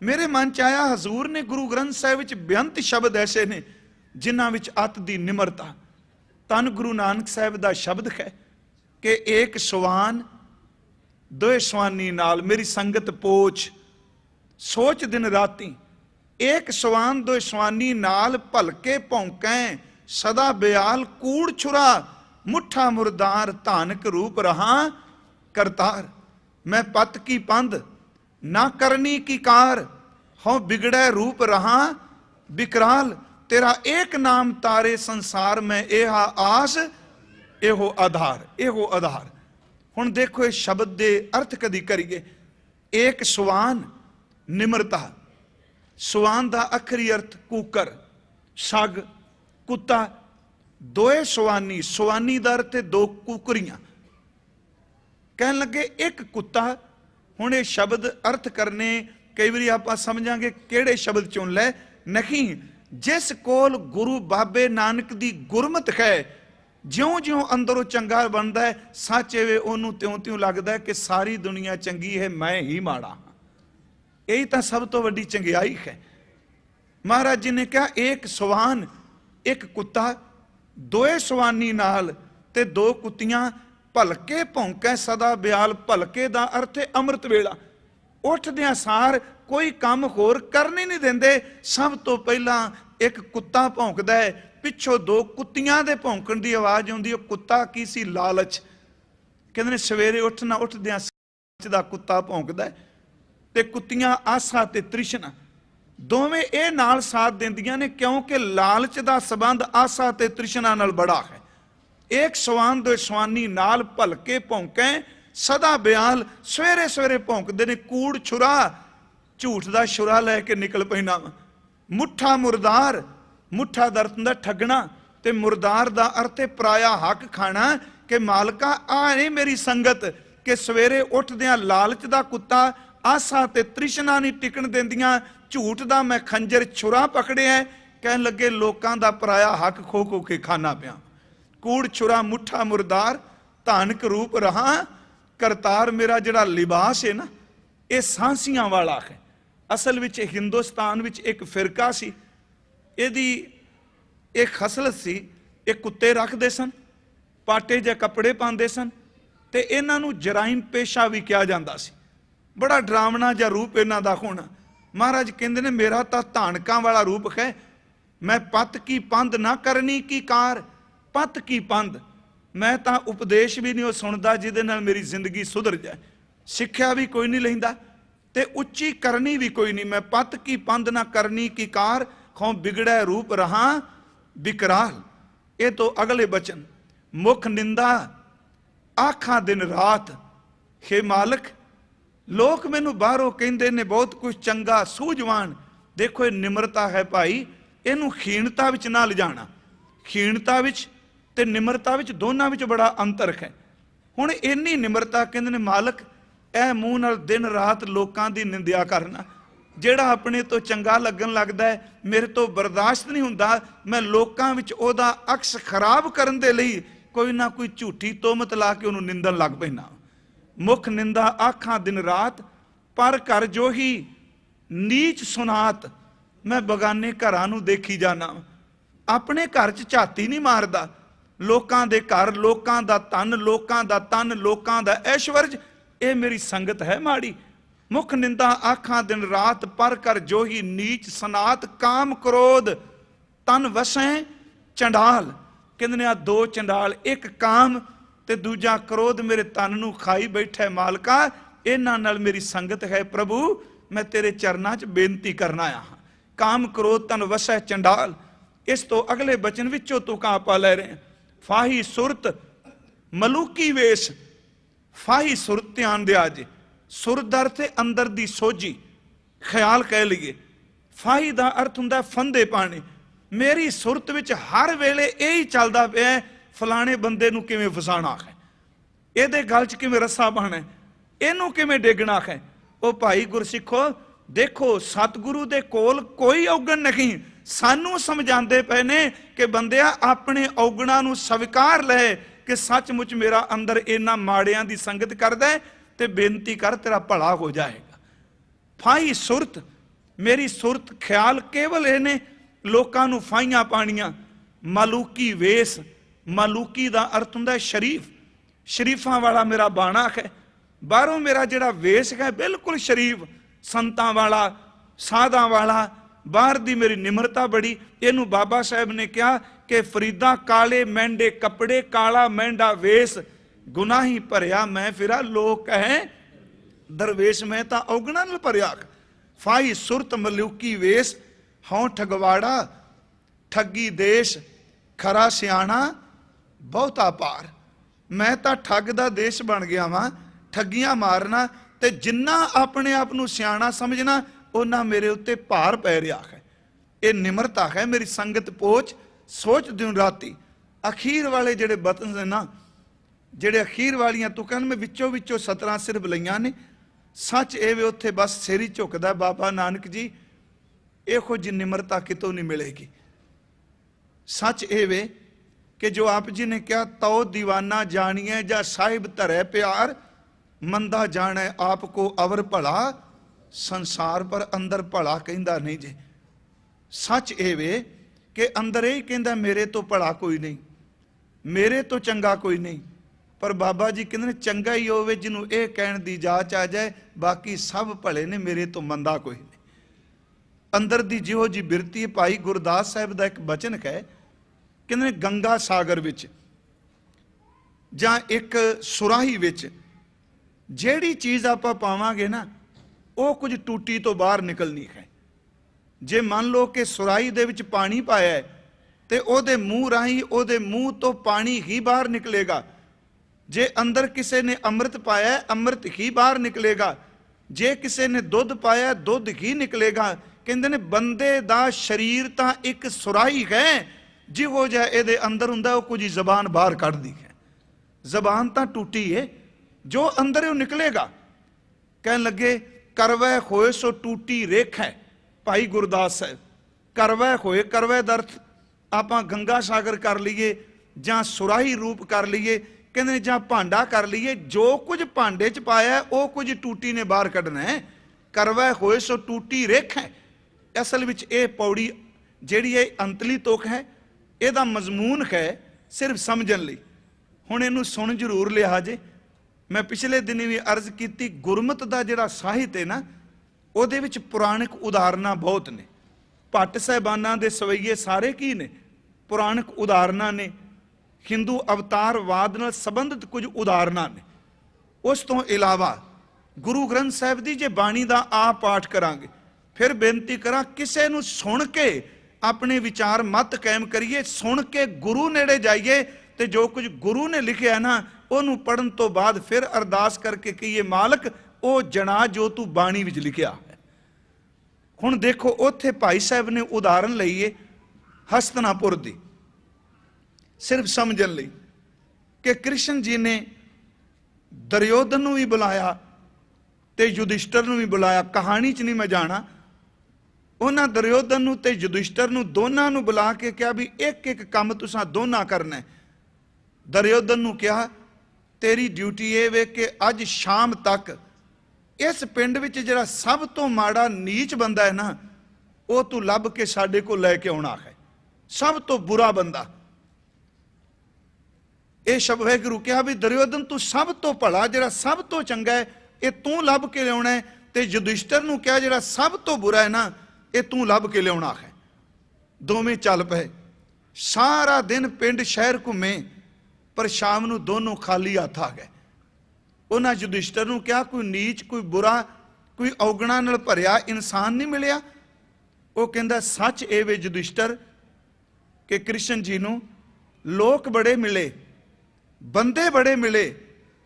मेरे मन च आया हजूर ने गुरु ग्रंथ साहिब विच बेअंत शब्द ऐसे ने जिन्हां विच अत दी निमरता। धन गुरु नानक साहिब का शब्द है कि एक सवान दोए सवानी नाल मेरी संगत पोच सोच दिन राती। एक सवान दो सवानी नाल भलके भौंकै सदा बयाल कूड़ छुरा मुठा मुरदार धानक रूप रहा करतार। मैं पत की पंध ना करनी की कार हूँ बिगड़े रूप रहा विकराल। तेरा एक नाम तारे संसार में एहा आस एहो आधार एहो आधार। हुण देखो इस शब्द दे अर्थ कदी करिए। एक सवान निमरता। सवान का अखरी अर्थ कूकर सग कुत्ता। दोए सवानी, सवानी का अर्थ दो कुकरियां। कहन लगे एक कुत्ता। हुण ये शब्द अर्थ करने कई बार आप समझांगे किहड़े शब्द चुन लै, नहीं जिस कोल गुरु बाबे नानक दी गुरमत है, ज्यों ज्यों अंदरों चंगा बनता है, सच एवे ओनू त्यों त्यों लगता है कि सारी दुनिया चंगी है, मैं ही माड़ा हाँ। यही तो सब तो वड्डी चंगियाई है। महाराज जी ने कहा एक सवान एक कुत्ता, दोए सवानी नाल ते दो कुत्तियां, भलके भौंकै सदा ब्याल। भलके दा अर्थ है अमृत वेला। उठदियां सार कोई काम होर करने नहीं देंदे। सब तो पहला एक कुत्ता भौंकदा है, पिछों दो कुत्तियां दे भौंकण दी आवाज आउंदी है। कुत्ता की सी? लालच। कहंदे ने सवेरे उठना उठदियां सच दा कुत्ता भौंकदा है, ते कुत्तियां आसा ते तृष्णा दोवें ये नाल साथ देंदियां ने, क्योंकि लालच दा संबंध आसा ते तृष्णा नाल बड़ा है। एक सवान दो सवानी नाल भलके भौंकै सदा ब्याल। सवेरे सवेरे भौंकदे ने। कूड़ छुरा, झूठ दा छुरा लैके निकल पैना। मुठा मुरदार, मुठा दा अर्थ हुंदा ठगना, ते मुरदार दा अर्थ है पराया हक खाना। कि मालका आ नहीं मेरी संगत, कि सवेरे उठदियां लालच दा कुत्ता, आसा ते तृष्णा नहीं टिकण देंदियां। झूठ दा मैं खंजर छुरा पकड़िया, कहन लगे लोकां दा पराया हक खो खो के खाना पिया। कूड़ छुरा मुठा मुरदार, धानक रूप रहा करतार। मेरा जिहड़ा लिबास है ना, ये सांसियां वाला है। असल विच हिंदुस्तान विच एक फिरका सी, इहदी एक खसलत सी। ये कुत्ते रखदे सन, पाटे जे कपड़े पांदे सन, ते इन्हां नूं जराइम पेशा भी कहा जांदा सी। बड़ा डरावना जिहा रूप इन्हां दा होना। महाराज कहंदे ने मेरा तां धानकां वाला रूप है। मैं पत की पंध ना करनी की कार। पत की पंध, मैं तां उपदेश भी नहीं सुनदा जिहदे नाल मेरी जिंदगी सुधर जाए। सिक्ख्या भी कोई नहीं लैंदा ते उच्ची करनी भी कोई नहीं। मैं पत की पंध ना करनी की कार, खौ बिगड़े रूप रहा विकराल। ये तो अगले बचन। मुख निंदा आखा दिन रात, हे मालक लोग मैनू बाहरों कहंदे ने बहुत कुछ चंगा सूझवान। देखो ये निमरता है भाई, इनू खीणता विच ना लिजाना। खीणता विच ते निमरता विच दोनों विच बड़ा अंतर है। हुण इन्नी निमरता, कहंदे ने मालक ए मूँह नाल दिन रात लोकां दी निंदिया करना। ਜਿਹੜਾ अपने तो चंगा लगन लगता है, मेरे तो बर्दाश्त नहीं हुंदा। मैं लोकां विच ओहदा अक्स खराब करन दे लई कोई ना कोई झूठी तोहमत ला के उहनूं निंदन लग पैना। मुख निंदा आखां दिन रात, पर घर जो ही नीच सुनात। मैं बगाने घरां नूं देखी जाना, अपने घर च झाती नहीं मारदा। लोकां दे घर, लोकां दा तन, लोकां दा तन, लोकां दा ऐश्वर्य, ये मेरी संगत है माड़ी। मुख निंदा आखां दिन रात, पर कर जो ही नीच सनात। काम क्रोध तन वसैं चंडाल। कहंदे ने आ दो चंडाल, एक काम ते दूजा क्रोध मेरे तन नूं खाई बैठा। मालका इन्हां नाल मेरी संगत है। प्रभु मैं तेरे चरनां च बेनती करना आया हां। काम क्रोध तन वसै चंडाल। इस तो अगले बचन विचों तुकां आपां लै रहे हैं। फाही सुरत मलूकी वेश। फाही सुरत ध्यान दिया जे, सुरत दा अर्थ है अंदर दी सोझी, ख्याल कह लीए। फाही दा अर्थ हुंदा फंदे पाने। मेरी सुरत विच हर वेले यही चलदा पिया, फलाने बंदे नूं किवें फसाना है, इहदे गल च किवें रस्सा पाना है, इहनूं किवें डेगना है। ओ भाई गुरसिखो देखो, सतगुरु दे कोल कोई औगण नहीं। सानू समझाते पे ने कि बंदिया अपने औगणा नूं स्वीकार ले कि सचमुच मेरा अंदर इन्हां माड़ियां दी संगत करदा है, ते बेनती कर तेरा भला हो जाएगा। फाही सुरत, मेरी सुरत ख्याल केवल इहने लोकां नूं फाइयां पाणियां। मालूकी वेस, मालूकी दा अर्थ हुंदा शरीफ, शरीफां वाला मेरा बाणा है। बाहरों मेरा जिहड़ा वेस है बिल्कुल शरीफ, संतां वाला, साधां वाला। बाहर दी मेरी निमरता बड़ी। इहनूं बाबा साहब ने कहा कि फरीदा काले मेंढे कपड़े, काला मेंढा वेस। गुनाही भरिया मैं फिरा, लोग कहें दरवेश, मैं तां औगणा नाल भरिया। फाही सुरत मलूकी वेस, हों ठगवाड़ा ठगी देश। खरा सियाणा बहुता पार। मैं तां ठग दा देश बन गया वां, ठगियां मारना। ते जिन्ना अपने आप नूं सियाणा समझना, उन्ना मेरे उत्ते भार पै रहा है। ये निमरता है। मेरी संगत पोच सोच दिन राती। अखीर वाले जेडे बतन ने ना, जेडे अखीर वालियां तुकां मैं विचों विचों 17 सिर्फ लईआं ने। सच ये वे उत्थे बस सिर ही झुकदा। बाबा नानक जी ਇਹੋ ਜਿਹੀ ਨਿਮਰਤਾ ਕਿਤੋਂ ਨਹੀਂ ਮਿਲੇਗੀ। ਸੱਚ ਇਹ ਵੇ कि जो आप जी ने कहा तो दीवाना जानिए जा साहिब धरे प्यार, मंदा जाने आपको अवर भला, संसार पर अंदर भला कहंदा नहीं जे। सच ये वे कि अंदर यही कहंदा मेरे तो भला कोई नहीं, मेरे तो चंगा कोई नहीं, पर बाबा जी कहंदे ने चंगा ही होवे जिन्हों ये कहण दी जाच आ जाए बाकी सब भले ने, मेरे तो मंदा कोई नहीं। अंदर दी जिहो जी बिरती भाई गुरदास साहिब दा एक बचन है, कहते गंगा सागर विच जां एक सुराही विच जिहड़ी चीज़ आपां पावांगे ना वो कुछ टूटी तो बाहर निकलनी है। जे मान लो कि सुराही दे विच पानी पाया है तो उहदे मूँह राही उहदे मूँह तो पानी ही बाहर निकलेगा। जे अंदर किसी ने अमृत पाया है अमृत ही बाहर निकलेगा। जे किसी ने दुध पाया दुध ही निकलेगा। कहते ने बंदे दा शरीर तां एक सुराही है, जिहो जिहा इहदे अंदर हुंदा वो कुछ जबान बाहर कढदी है। जबान तां टूटी है, जो अंदर वो निकलेगा। कहन लगे करवै होए सो टूटी रेख है। भाई गुरदास साहब करवै होए, करवै दा अर्थ आपां गंगा सागर कर लीए जां सुराही रूप कर लीए, कहंदे जां भांडा कर लीए, जो कुछ भांडे च पाया वो कुछ टूटी ने बाहर कढना है। करवै होए सो टूटी रेख है। असल विच ये पौड़ी जिहड़ी ये अंतली तुक है, ਇਹਦਾ ਮਜ਼ਮੂਨ है सिर्फ समझण लई। हुण इहनूं सुण जरूर लिया जे। मैं पिछले दिनी भी अर्ज की गुरमत का जिहड़ा ਸਾਹਿਤ है ना ਉਹਦੇ ਵਿੱਚ पुराणिक उदाहरणा बहुत ने। भट्ट साहिबाना दे सवैये सारे की ने पुराणिक उदाहरणा ने, हिंदू अवतारवाद नाल संबंधित कुछ उदाहरणा ने। उस तो इलावा गुरु ग्रंथ साहिब दी जे बाणी दा आप पाठ करांगे, फिर बेनती करा किसे नूं सुन के अपने विचार मत कायम करिए, सुन के गुरु नेड़े जाइए तो जो कुछ गुरु ने लिखिया ना उन्होंने पढ़न तो बाद फिर अरदास करके कहिए मालक वो जना जो तू बाणी विच लिखिया है। हुण देखो उत्थे भाई साहब ने उदाहरण लईए हस्तिनापुर दी, सिर्फ समझण लई कि कृष्ण जी ने दुर्योधन नूं भी बुलाया ते युधिष्ठिर नूं भी बुलाया। कहानी च नहीं मैं जाना। उन्हां दुर्योधन नूं ते युधिष्ठिर नूं दोनां नूं बुला के कहा भी एक एक काम तुसां दोनां करना है। दुर्योधन नूं कहा तेरी ड्यूटी ये वे कि अज शाम तक इस पिंड विच जिहड़ा सब तो माड़ा नीच बंदा है ना वो तू लभ के साडे कोल लैके आउणा है, सब तो बुरा बंदा। ये शब्द है गुरु कहा भी दुर्योधन तू सब तो भला जिहड़ा सब तो चंगा है ये तू लभ के लियाउणा है, ते युधिष्ठिर नूं कहा जिहड़ा सब तो बुरा है ना ये तू लभ के लियाउणा है। दोवें चल पे। सारा दिन पिंड शहर घूमे पर शाम नूं दोनों खाली हथ आ गए। उन्हां युधिष्ठिर नूं कहा कोई नीच कोई बुरा कोई औगणा नाल भरिया इंसान नहीं मिलिया। वो कहंदा सच ए वे युधिष्ठिर कि कृष्ण जी नूं लोक बड़े मिले बंदे बड़े मिले,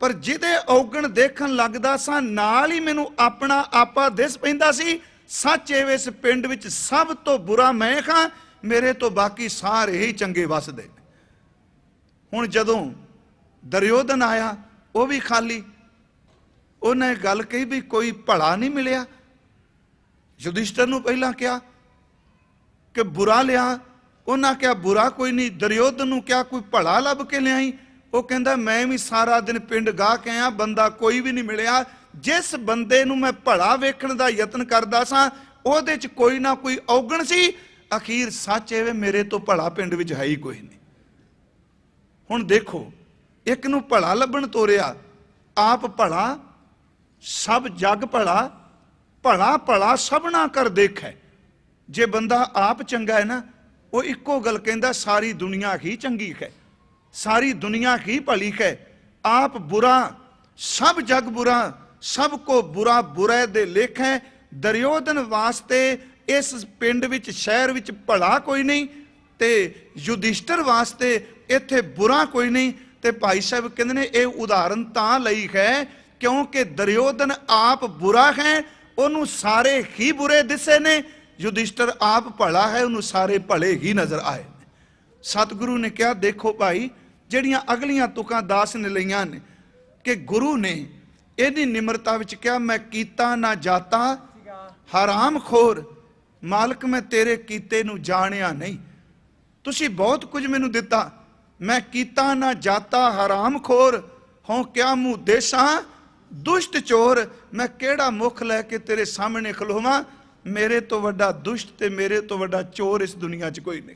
पर जिहदे औगण देखण लगदा सा नाल ही मैनूं अपना आपा दिस पैंदा सी। सच ए इस पिंड विच सब तो बुरा मैं खां, मेरे तो बाकी सारे ही चंगे वसदे। हुण जदों दुर्योधन आया वो भी खाली, उन्हें गल कही भी कोई भला नहीं मिलिया। युधिष्ठिर नूं पहलां कहा कि बुरा लिया, उन्हें कहा बुरा कोई नहीं। दुर्योधन नूं कहा कोई भला लभ के लियाई, वो कहंदा मैं भी सारा दिन पिंड गाह के आया बंदा कोई भी नहीं मिलिया। जिस बंदे नूं मैं भला वेखण दा यतन करदा सां ਉਹਦੇ ਚ कोई ना कोई औगण सी। अखीर सच है मेरे तो भला पिंड विच है ही कोई नहीं। हुण देखो एक नूं भला लभण तोरिया, आप भला सब जग भला, भला भला सबना कर देखै। जे बंदा आप चंगा है ना वो इक्को गल कहंदा सारी दुनिया ही चंगी है, सारी दुनिया ही भली है। आप बुरा सब जग बुरा, सबको बुरा बुरे दे लेख है। दुर्योधन वास्ते इस पिंड विच शहर विच भला कोई नहीं ते युधिष्ठिर वास्ते इत्थे बुरा कोई नहीं। ते भाई साहब कहंदे ने ये उदाहरण तां लई है क्योंकि दुर्योधन आप बुरा है, उन्होंने सारे ही बुरे दिसे ने। युधिष्ठिर आप भला है, उन्होंने सारे भले ही नजर आए। सतगुरु ने कहा देखो भाई ਜਿਹੜੀਆਂ अगलियां तुकां दास ने लईआं ने कि गुरु ने इहदी निमरता विच कहा मैं कीता ना जाता हराम खोर मालक मैं तेरे कीते नूं जाणिया नहीं, तुसी बहुत कुछ मैनू दिता, मैं कीता ना जाता हराम खोर, हों क्या मुँह देसा दुष्ट चोर। मैं केड़ा मुख लैके तेरे सामने खलोवां, मेरे तो वड्डा दुष्ट ते मेरे तो वड्डा चोर इस दुनिया च कोई नहीं।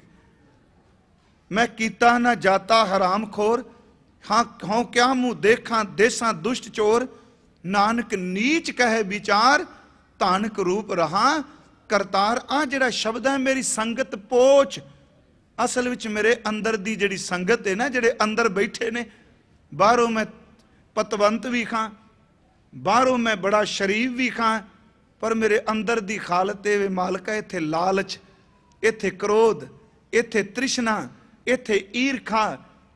मैं कीता ना जाता हराम खोर, हाँ हों क्या मुँह देखा देसा दुष्ट चोर। नानक नीच कहे विचार, तानक रूप रहा करतार। आ जिहड़ा शब्द है मेरी संगत पोच, असल विच मेरे अंदर दी जिहड़ी संगत है ना, जिहड़े अंदर बैठे ने, बाहरों मैं पतवंत भी खां, बाहरों मैं बड़ा शरीफ भी खां, पर मेरे अंदर दी हालत है वे मालका, इत्थे लालच, इत्थे क्रोध, इत्थे तृष्णा, इत्थे ईरखा,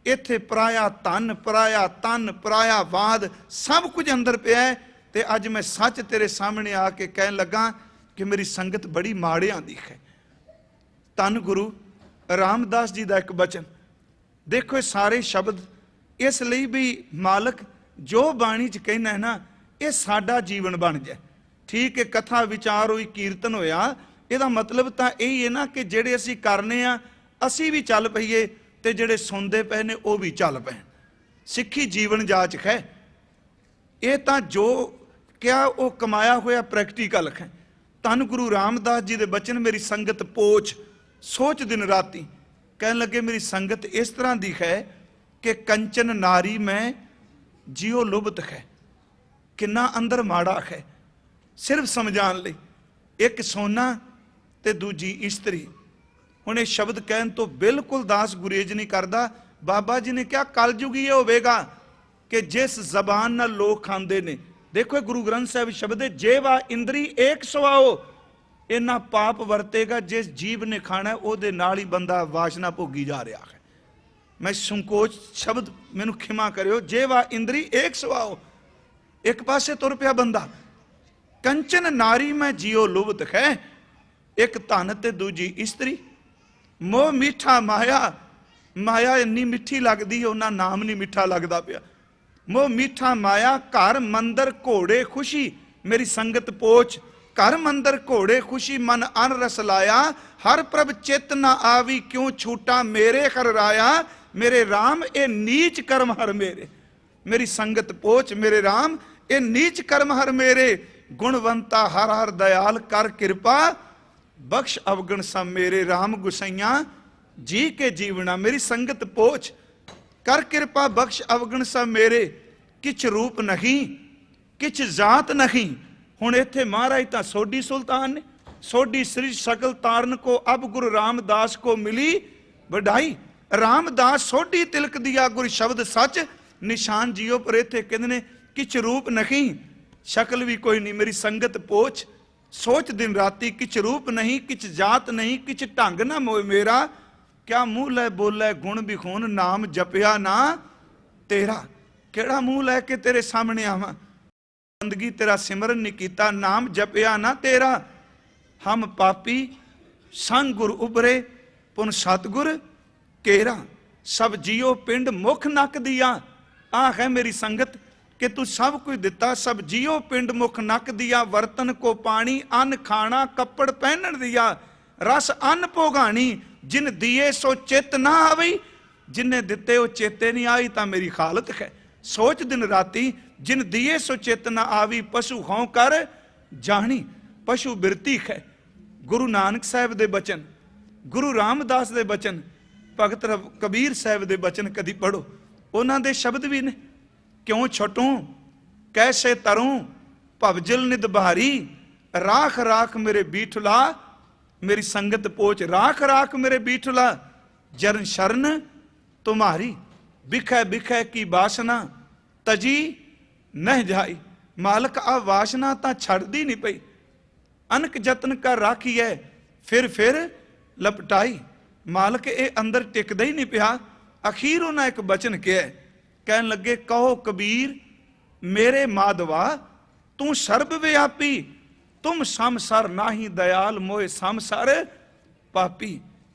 इत्थे पराया धन पराया वाद, सब कुछ अंदर पिया है। ते अज मैं सच तेरे सामने आके कहन लगा कि मेरी संगत बड़ी माड़ियां दी है। धन गुरु रामदास जी का एक बचन देखो, ये सारे शब्द इसलिए भी मालक जो बाणी च कहना है ना, ये साडा जीवन बन जाए। ठीक है, कथा विचार हुई, कीर्तन होया, ਇਹਦਾ मतलब तो यही है ना कि ਜਿਹੜੇ ਅਸੀਂ करने आ ਅਸੀਂ भी चल पईए ਤੇ ਜਿਹੜੇ ਸੁਣਦੇ ਪਏ ਨੇ ਉਹ भी चल पैन। सिक्खी जीवन जाच है, ये तो जो क्या वो कमाया होया प्रैक्टिकल है। धन गुरु रामदास जी के बचन मेरी संगत पोच सोच दिन राती। कहन लगे मेरी संगत इस तरह दी है कि कंचन नारी में जियो लुभत है, किन्ना अंदर माड़ा है। सिर्फ समझाने लई, एक सोना ते दूजी इस्त्री। हुण ये शब्द कहन तो बिल्कुल दास गुरेज नहीं करता। बाबा जी ने क्या कलयुग ये होवेगा कि जिस जबान नाल लोग खांदे ने, देखो गुरु ग्रंथ साहिब शब्द है, जे वा इंद्री एक सवाओ, इन्ना पाप वरतेगा जिस जीव ने खाना है ਉਹਦੇ ਨਾਲ ही बंदा वासना भोगी जा रहा है। मैं संकोच शब्द मैनू खिमा करियो, जे वा इंद्री एक सवाओ, एक पासे तुर पिया बंदा। कंचन नारी में जियो लुभत है, एक धन ते दूजी इस्त्री। मोह मीठा माया, माया इन्नी मिठी लगदी है, उन्ना नाम नहीं मिठा लगता पिया। मोह मीठा माया, घर मंदिर घोड़े खुशी, मेरी संगत पोच। घर मंदिर घोड़े खुशी, मन अन रस लाया, हर प्रभ चित न आवी, क्यों छूटा मेरे हर राया। मेरे राम ए नीच कर्म हर मेरे, मेरी संगत पोच मेरे राम ए नीच कर्म हर मेरे। गुणवंता हर हर दयाल कर कृपा, बख्श अवगण सब मेरे। राम गुसैया जी के जीवना, मेरी संगत पोच कर कृपा, बख्श अवगण सब मेरे। किच रूप नहीं किच जात नहीं। हुण इत्थे महाराज तां सोडी सुल्तान ने, सोडी श्री सकल तारन को अब गुरु रामदास को मिली वडाई। रामदास सोडी तिलक दिया गुरु शब्द सच, निशान जियो पर इत्थे कहंदे ने किच रूप नहीं, शक्ल भी कोई नहीं, मेरी संगत पोच सोच दिन राती। किच रूप नहीं किच जात नहीं, किच ढंग ना मोए मेरा। क्या मूँह लै बोलै गुण बिखून, नाम जपिया ना तेरा। केड़ा मूँह लैके तेरे सामने आवां, बंदगी तेरा सिमरन नहीं कीता, नाम जपिया ना तेरा। हम पापी संग गुर उभरे, पुन सतगुर केरा। सब जियो पिंड मुख नक दिया। आ है मेरी संगत कि तू सब कुछ दिता, सब जियो पिंड मुख नक दिया। वर्तन को पानी अन्न खाना, कपड़ पहनन दिया। रस अन्न भोगानी, जिन दिए सो चित ना आवी। जिन्हें दिते वो चेते नहीं आई, तो मेरी हालत है। सोच दिन राती, जिन दिए सो चित ना आवी। पशु हों कर जानी, पशु बिरती है। गुरु नानक साहब दे बचन, गुरु रामदास दे बचन, भगत कबीर साहब दे बचन कदी पढ़ो, उन्हां दे शब्द भी ने। क्यों छटूं कैसे तरूं, भवजल निद भारी। राख राख मेरे बीठला, मेरी संगत पोच। राख राख मेरे बीठला, जरन शरण तुम्हारी। बिखै बिखै की वासना, तजी नह जाई। मालक आ वासना तां छड़दी नहीं पई। अनक जतन कर राखी है, फिर लपटाई। मालक ये अंदर टिकदा ही नहीं पिया। अखीर उन्हें एक बचन कहा, कहन लगे कहो कबीर मेरे माधवा, तू सर्वव्यापी। तुम समसर नाही दयाल, मोए समसर पापी।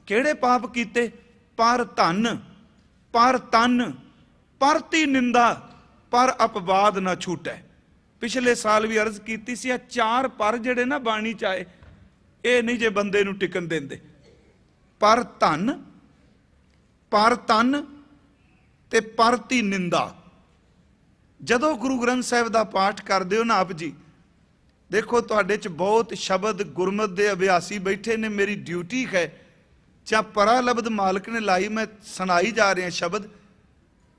केड़े पाप कीते? पर धन पर तन परती निंदा, पर अपवाद ना छूटे। पिछले साल भी अर्ज की सी, चार पर जड़े ना बाणी चाहे, ਇਹ ਨਹੀਂ ਜੇ ਬੰਦੇ ਨੂੰ ਟਿਕਣ ਦਿੰਦੇ। ਪਰ ਤਨ ਤੇ ਪਰਤੀ ਨਿੰਦਾ। ਜਦੋਂ ਗੁਰੂ ਗ੍ਰੰਥ ਸਾਹਿਬ ਦਾ ਪਾਠ ਕਰਦੇ ਹੋ ਨਾ ਆਪ ਜੀ, ਦੇਖੋ ਤੁਹਾਡੇ 'ਚ ਬਹੁਤ ਸ਼ਬਦ ਗੁਰਮਤਿ ਦੇ ਅਭਿਆਸੀ ਬੈਠੇ ਨੇ, ਮੇਰੀ ਡਿਊਟੀ ਹੈ ਜਾਂ ਪਰਾ ਲਬਦ ਮਾਲਕ ਨੇ ਲਾਈ, ਮੈਂ ਸੁਣਾਈ ਜਾ ਰਿਹਾ ਸ਼ਬਦ।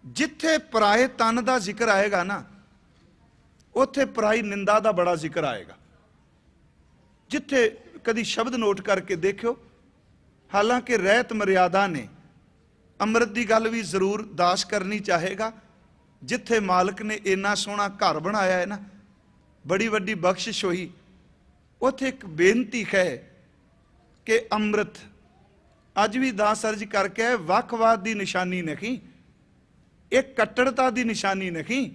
ਜਿੱਥੇ ਪਰਾਏ ਤਨ ਦਾ ਜ਼ਿਕਰ ਆਏਗਾ ਨਾ, ਉੱਥੇ ਪਰਾਈ ਨਿੰਦਾ ਦਾ ਬੜਾ ਜ਼ਿਕਰ ਆਏਗਾ। ਜਿੱਥੇ ਕਦੀ ਸ਼ਬਦ ਨੋਟ ਕਰਕੇ ਦੇਖਿਓ, ਹਾਲਾਂਕਿ ਰਹਿਤ ਮਰਿਆਦਾ ਨੇ, ਅੰਮ੍ਰਿਤ ਦੀ ਗੱਲ ਵੀ ਜ਼ਰੂਰ ਦਾਸ ਕਰਨੀ ਚਾਹੇਗਾ। ਜਿੱਥੇ ਮਾਲਕ ਨੇ ਇੰਨਾ ਸੋਹਣਾ ਘਰ ਬਣਾਇਆ ਹੈ ਨਾ, ਬੜੀ ਵੱਡੀ ਬਖਸ਼ਿਸ਼ ਹੋਈ, ਉੱਥੇ ਇੱਕ ਬੇਨਤੀ ਹੈ ਕਿ ਅੰਮ੍ਰਿਤ ਅੱਜ ਵੀ ਦਾਸ ਅਰਜ ਕਰਕੇ ਹੈ, ਵੱਖਵਾਦ ਦੀ ਨਿਸ਼ਾਨੀ ਨਹੀਂ, ਇਹ ਕੱਟੜਤਾ ਦੀ ਨਿਸ਼ਾਨੀ ਨਹੀਂ।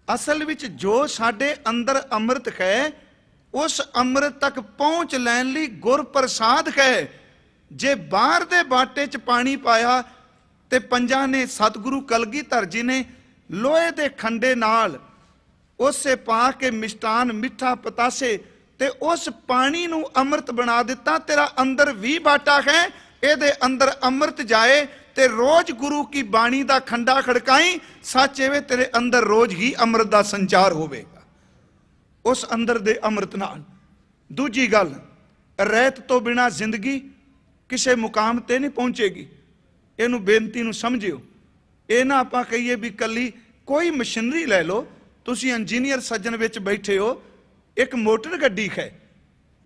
ਅਸਲ ਵਿੱਚ ਜੋ ਸਾਡੇ ਅੰਦਰ ਅੰਮ੍ਰਿਤ ਹੈ, ਉਸ ਅੰਮ੍ਰਿਤ ਤੱਕ ਪਹੁੰਚ ਲੈਣ ਲਈ ਗੁਰ ਪ੍ਰਸਾਦ ਹੈ। ਜੇ ਬਾਹਰ ਦੇ ਬਾਟੇ 'ਚ ਪਾਣੀ ਪਾਇਆ ਤੇ ਪੰਜਾਂ ਨੇ, ਸਤਿਗੁਰੂ ਕਲਗੀਧਰ ਜੀ ਨੇ ਲੋਹੇ ਦੇ ਖੰਡੇ ਨਾਲ ਉਸੇ ਪਾ ਕੇ ਮਿਸ਼ਟਾਨ ਮਿੱਠਾ ਪਤਾਸੇ ਤੇ ਉਸ ਪਾਣੀ ਨੂੰ ਅੰਮ੍ਰਿਤ ਬਣਾ ਦਿੱਤਾ। ਤੇਰਾ ਅੰਦਰ ਵੀ ਬਾਟਾ ਹੈ, ਇਹਦੇ ਅੰਦਰ ਅੰਮ੍ਰਿਤ ਜਾਏ ਤੇ ਰੋਜ਼ ਗੁਰੂ ਕੀ ਬਾਣੀ ਦਾ ਖੰਡਾ ਖੜਕਾਈ, ਸੱਚ ਐਵੇਂ ਤੇਰੇ ਅੰਦਰ ਰੋਜ਼ ਹੀ ਅੰਮ੍ਰਿਤ ਦਾ ਸੰਚਾਰ ਹੋਵੇਗਾ ਉਸ ਅੰਦਰ ਦੇ ਅੰਮ੍ਰਿਤ ਨਾਲ। ਦੂਜੀ ਗੱਲ, ਰਹਿਤ ਤੋਂ ਬਿਨਾ ਜ਼ਿੰਦਗੀ ਕਿਸੇ ਮੁਕਾਮ ਤੇ ਨਹੀਂ ਪਹੁੰਚੇਗੀ। ਇਹਨੂੰ ਬੇਨਤੀ ਨੂੰ ਸਮਝਿਓ। ਇਹ ਨਾ ਆਪਾਂ ਕਹੀਏ ਵੀ ਕੱਲੀ ਕੋਈ ਮਸ਼ੀਨਰੀ ਲੈ ਲਓ। ਤੁਸੀਂ ਇੰਜੀਨੀਅਰ ਸੱਜਣ ਵਿੱਚ ਬੈਠੇ ਹੋ, ਇੱਕ ਮੋਟਰ ਗੱਡੀ ਹੈ,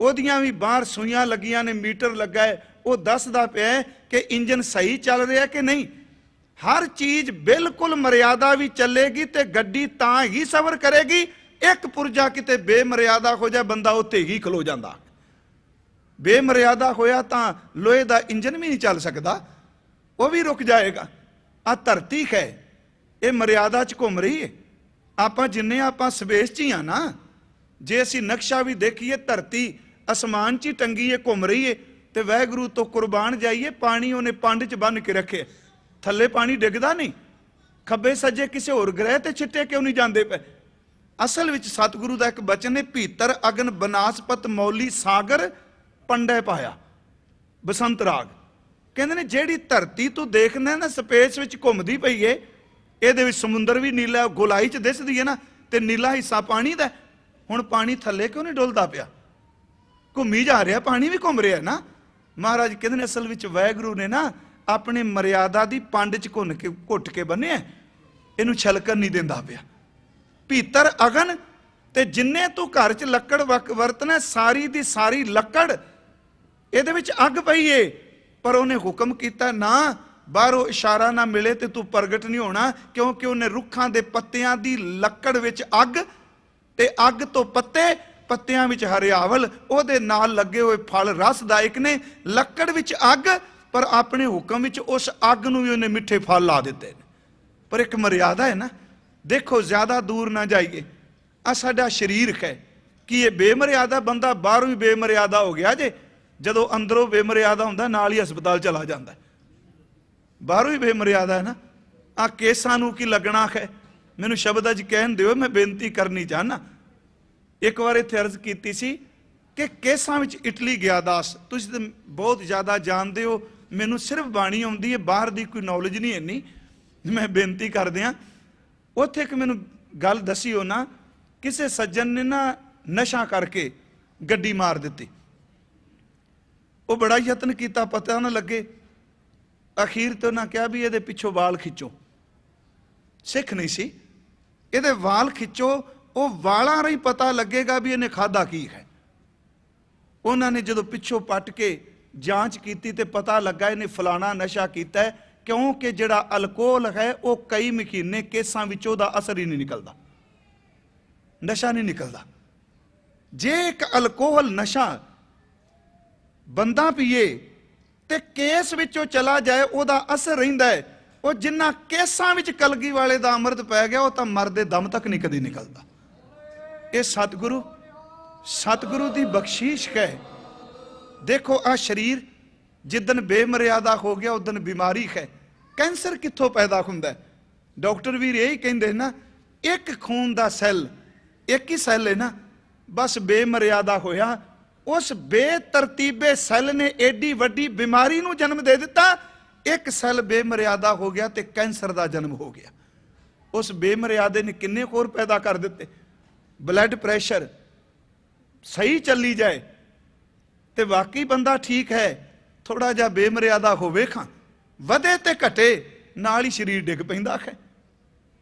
ਉਹਦੀਆਂ ਵੀ ਬਾਹਰ ਸੂਈਆਂ ਲੱਗੀਆਂ ਨੇ, ਮੀਟਰ ਲੱਗਾ ਹੈ, ਉਹ ਦੱਸਦਾ ਪਿਆ ਕਿ ਇੰਜਨ ਸਹੀ ਚੱਲ ਰਿਹਾ ਕਿ ਨਹੀਂ। ਹਰ ਚੀਜ਼ ਬਿਲਕੁਲ ਮਰਿਆਦਾ ਵੀ ਚੱਲੇਗੀ ਤੇ ਗੱਡੀ ਤਾਂ ਹੀ ਸਫ਼ਰ ਕਰੇਗੀ। ਇੱਕ ਪੁਰਜਾ ਕਿਤੇ ਬੇਮਰਿਆਦਾ ਹੋ ਜਾ, ਬੰਦਾ ਉੱਥੇ ਹੀ ਖਲੋ ਜਾਂਦਾ। ਬੇਮਰਿਆਦਾ ਹੋਇਆ ਤਾਂ ਲੋਹੇ ਦਾ ਇੰਜਨ ਵੀ ਨਹੀਂ ਚੱਲ ਸਕਦਾ, ਉਹ ਵੀ ਰੁਕ ਜਾਏਗਾ। ਆ ਧਰਤੀ ਹੈ, ਇਹ ਮਰਿਆਦਾ 'ਚ ਘੁੰਮ ਰਹੀ ਹੈ। ਆਪਾਂ ਜਿੰਨੇ ਆਪਾਂ ਸਪੇਸ 'ਚ ਹੀ ਆ ਨਾ, ਜੇ ਅਸੀਂ ਨਕਸ਼ਾ ਵੀ ਦੇਖੀਏ, ਧਰਤੀ ਅਸਮਾਨ 'ਚ ਹੀ ਟੰਗੀ ਹੈ, ਘੁੰਮ ਰਹੀ ਹੈ, ਤੇ ਵਾਹਿਗੁਰੂ ਤੋਂ ਕੁਰਬਾਨ ਜਾਈਏ, ਪਾਣੀ ਉਹਨੇ ਪੰਡ 'ਚ ਬੰਨ ਕੇ ਰੱਖੇ, ਥੱਲੇ ਪਾਣੀ ਡਿੱਗਦਾ ਨਹੀਂ। ਖੱਬੇ ਸੱਜੇ ਕਿਸੇ ਹੋਰ ਗ੍ਰਹਿ ਤੇ ਛਿੱਟੇ ਕਿਉਂ ਨਹੀਂ ਜਾਂਦੇ ਪਏ? ਅਸਲ ਵਿੱਚ ਸਤਿਗੁਰੂ ਦਾ ਇੱਕ ਬਚਨ ਹੈ, ਭੀਤਰ ਅਗਨ ਬਨਾਸਪਤ ਮੌਲੀ ਸਾਗਰ ਪੰਡੇ ਪਾਇਆ, ਬਸੰਤ ਰਾਗ। ਕਹਿੰਦੇ ਨੇ ਜਿਹੜੀ ਧਰਤੀ ਤੂੰ ਦੇਖਦਾ ਨਾ ਸਪੇਸ ਵਿੱਚ ਘੁੰਮਦੀ ਪਈ ਏ, ਇਹਦੇ ਵਿੱਚ ਸਮੁੰਦਰ ਵੀ ਨੀਲਾ, ਗੋਲਾਈ 'ਚ ਦਿਸਦੀ ਹੈ ਨਾ, ਤੇ ਨੀਲਾ ਹਿੱਸਾ ਪਾਣੀ ਦਾ। ਹੁਣ ਪਾਣੀ ਥੱਲੇ ਕਿਉਂ ਨਹੀਂ ਡੁੱਲਦਾ ਪਿਆ? ਘੁੰਮੀ ਜਾ ਰਿਹਾ, ਪਾਣੀ ਵੀ ਘੁੰਮ ਰਿਹਾ ਨਾ। ਮਹਾਰਾਜ ਕਹਿੰਦੇ ਨੇ ਅਸਲ ਵਿੱਚ ਵਾਹਿਗੁਰੂ ਨੇ ਨਾ ਆਪਣੇ ਮਰਿਆਦਾ ਦੀ ਪੰਡ 'ਚ ਘੁੱਟ ਕੇ ਬੰਨਿਆ, ਇਹਨੂੰ ਛਲਕਣ ਨਹੀਂ ਦਿੰਦਾ ਪਿਆ। ਭੀਤਰ ਅਗਨ, ਤੇ ਜਿੰਨੇ ਤੂੰ ਘਰ 'ਚ ਲੱਕੜ ਵਰਤਣਾ, ਸਾਰੀ ਦੀ ਸਾਰੀ ਲੱਕੜ ਇਹਦੇ ਵਿੱਚ ਅੱਗ ਪਈ ਏ, ਪਰ ਉਹਨੇ ਹੁਕਮ ਕੀਤਾ ਨਾ, ਬਾਹਰੋਂ ਇਸ਼ਾਰਾ ਨਾ ਮਿਲੇ ਤੇ ਤੂੰ ਪ੍ਰਗਟ ਨਹੀਂ ਹੋਣਾ, ਕਿਉਂਕਿ ਉਹਨੇ ਰੁੱਖਾਂ ਦੇ ਪੱਤਿਆਂ ਦੀ ਲੱਕੜ ਵਿੱਚ ਅੱਗ, ਤੇ ਅੱਗ ਤੋਂ ਪੱਤੇ, ਪੱਤਿਆਂ ਵਿੱਚ ਹਰਿਆਵਲ, ਉਹਦੇ ਨਾਲ ਲੱਗੇ ਹੋਏ ਫਲ ਰਸਦਾਇਕ ਨੇ। ਲੱਕੜ ਵਿੱਚ ਅੱਗ, ਪਰ ਆਪਣੇ ਹੁਕਮ ਵਿੱਚ ਉਸ ਅੱਗ ਨੂੰ ਵੀ ਉਹਨੇ ਮਿੱਠੇ ਫਲ ਲਾ ਦਿੱਤੇ ਨੇ। ਪਰ ਇੱਕ ਮਰਿਆਦਾ ਹੈ ਨਾ। ਦੇਖੋ ਜ਼ਿਆਦਾ ਦੂਰ ਨਾ ਜਾਈਏ, ਆ ਸਾਡਾ ਸਰੀਰ ਹੈ ਕਿ ਇਹ ਬੇਮਰਿਆਦਾ ਬੰਦਾ ਬਾਹਰੋਂ ਹੀ ਬੇਮਰਿਆਦਾ ਹੋ ਗਿਆ ਜੇ, ਜਦੋਂ ਅੰਦਰੋਂ ਬੇਮਰਿਆਦਾ ਹੁੰਦਾ ਨਾਲ ਹੀ ਹਸਪਤਾਲ ਚਲਾ ਜਾਂਦਾ। ਬਾਹਰੋਂ ਹੀ ਬੇਮਰਿਆਦਾ ਹੈ ਨਾ। ਆ ਕੇਸਾਂ ਨੂੰ ਕੀ ਲੱਗਣਾ ਹੈ? ਮੈਨੂੰ ਸ਼ਬਦ ਅੱਜ ਕਹਿਣ ਦਿਓ, ਮੈਂ ਬੇਨਤੀ ਕਰਨੀ ਚਾਹਨਾ। ਇੱਕ ਵਾਰ ਇੱਥੇ ਅਰਜ਼ ਕੀਤੀ ਸੀ ਕਿ ਕੇਸਾਂ ਵਿੱਚ ਇਟਲੀ ਗਿਆ ਦਾਸ। ਤੁਸੀਂ ਤਾਂ ਬਹੁਤ ਜ਼ਿਆਦਾ ਜਾਣਦੇ ਹੋ, ਮੈਨੂੰ ਸਿਰਫ ਬਾਣੀ ਆਉਂਦੀ ਹੈ, ਬਾਹਰ ਦੀ ਕੋਈ ਨੌਲੇਜ ਨਹੀਂ ਇੰਨੀ। ਮੈਂ ਬੇਨਤੀ ਕਰਦਿਆਂ, ਉੱਥੇ ਇੱਕ ਮੈਨੂੰ ਗੱਲ ਦੱਸੀ ਹੋ ਨਾ, ਕਿਸੇ ਸੱਜਣ ਨੇ ਨਾ ਨਸ਼ਾ ਕਰਕੇ ਗੱਡੀ ਮਾਰ ਦਿੱਤੀ। ਉਹ ਬੜਾ ਯਤਨ ਕੀਤਾ, ਪਤਾ ਨਾ ਲੱਗੇ। ਅਖੀਰ ਤੇ ਉਹਨਾਂ ਕਿਹਾ ਵੀ ਇਹਦੇ ਪਿੱਛੋਂ ਵਾਲ ਖਿੱਚੋ। ਸਿੱਖ ਨਹੀਂ ਸੀ, ਇਹਦੇ ਵਾਲ ਖਿੱਚੋ, ਉਹ ਵਾਲਾਂ ਰਾਹੀਂ ਪਤਾ ਲੱਗੇਗਾ ਵੀ ਇਹਨੇ ਖਾਧਾ ਕੀ ਹੈ। ਉਹਨਾਂ ਨੇ ਜਦੋਂ ਪਿੱਛੋਂ ਪੱਟ ਕੇ ਜਾਂਚ ਕੀਤੀ ਤੇ ਪਤਾ ਲੱਗਾ ਇਹਨੇ ਫਲਾਣਾ ਨਸ਼ਾ ਕੀਤਾ ਹੈ, ਕਿਉਂਕਿ ਜਿਹੜਾ ਅਲਕੋਹਲ ਹੈ ਉਹ ਕਈ ਮਹੀਨੇ ਕੇਸਾਂ ਵਿੱਚੋਂ ਦਾ ਅਸਰ ਹੀ ਨਹੀਂ ਨਿਕਲਦਾ, ਨਸ਼ਾ ਨਹੀਂ ਨਿਕਲਦਾ। ਜੇ ਇੱਕ ਅਲਕੋਹਲ ਨਸ਼ਾ ਬੰਦਾ ਪੀਏ ਤੇ ਕੇਸ ਵਿੱਚੋਂ ਚਲਾ ਜਾਏ, ਉਹਦਾ ਅਸਰ ਰਹਿੰਦਾ ਹੈ। ਉਹ ਜਿੰਨਾ ਕੇਸਾਂ ਵਿੱਚ ਕਲਗੀ ਵਾਲੇ ਦਾ ਅੰਮ੍ਰਿਤ ਪੈ ਗਿਆ, ਉਹ ਤਾਂ ਮਰਦੇ ਦਮ ਤੱਕ ਨਹੀਂ ਕਦੀ ਨਿਕਲਦਾ। ਇਹ ਸਤਿਗੁਰੂ ਦੀ ਬਖਸ਼ੀਸ਼ ਹੈ। ਦੇਖੋ ਆ ਸਰੀਰ ਜਿੱਦਨ ਬੇਮਰਿਆਦਾ ਹੋ ਗਿਆ, ਉਦਨ ਬਿਮਾਰੀ ਹੈ। ਕੈਂਸਰ ਕਿੱਥੋਂ ਪੈਦਾ ਹੁੰਦਾ? ਡਾਕਟਰ ਵੀ ਇਹੀ ਕਹਿੰਦੇ ਨਾ, ਇੱਕ ਖੂਨ ਦਾ ਸੈੱਲ, ਇੱਕ ਹੀ ਸੈੱਲ ਹੈ ਨਾ, ਬਸ ਬੇਮਰਿਆਦਾ ਹੋਇਆ उस बेतरतीबे सैल ने एडी वड्डी बीमारी नूं जन्म दे दिता। एक सैल बेमर्यादा हो गया तो कैंसर का जन्म हो गया। उस बेमर्यादे ने किन्ने होर पैदा कर दिते। ब्लड प्रैशर सही चली जाए तो वाकई बंदा ठीक है, थोड़ा जा बेमर्यादा होवे खां वधे ते घटे नाल ही शरीर डिग पैंदा है।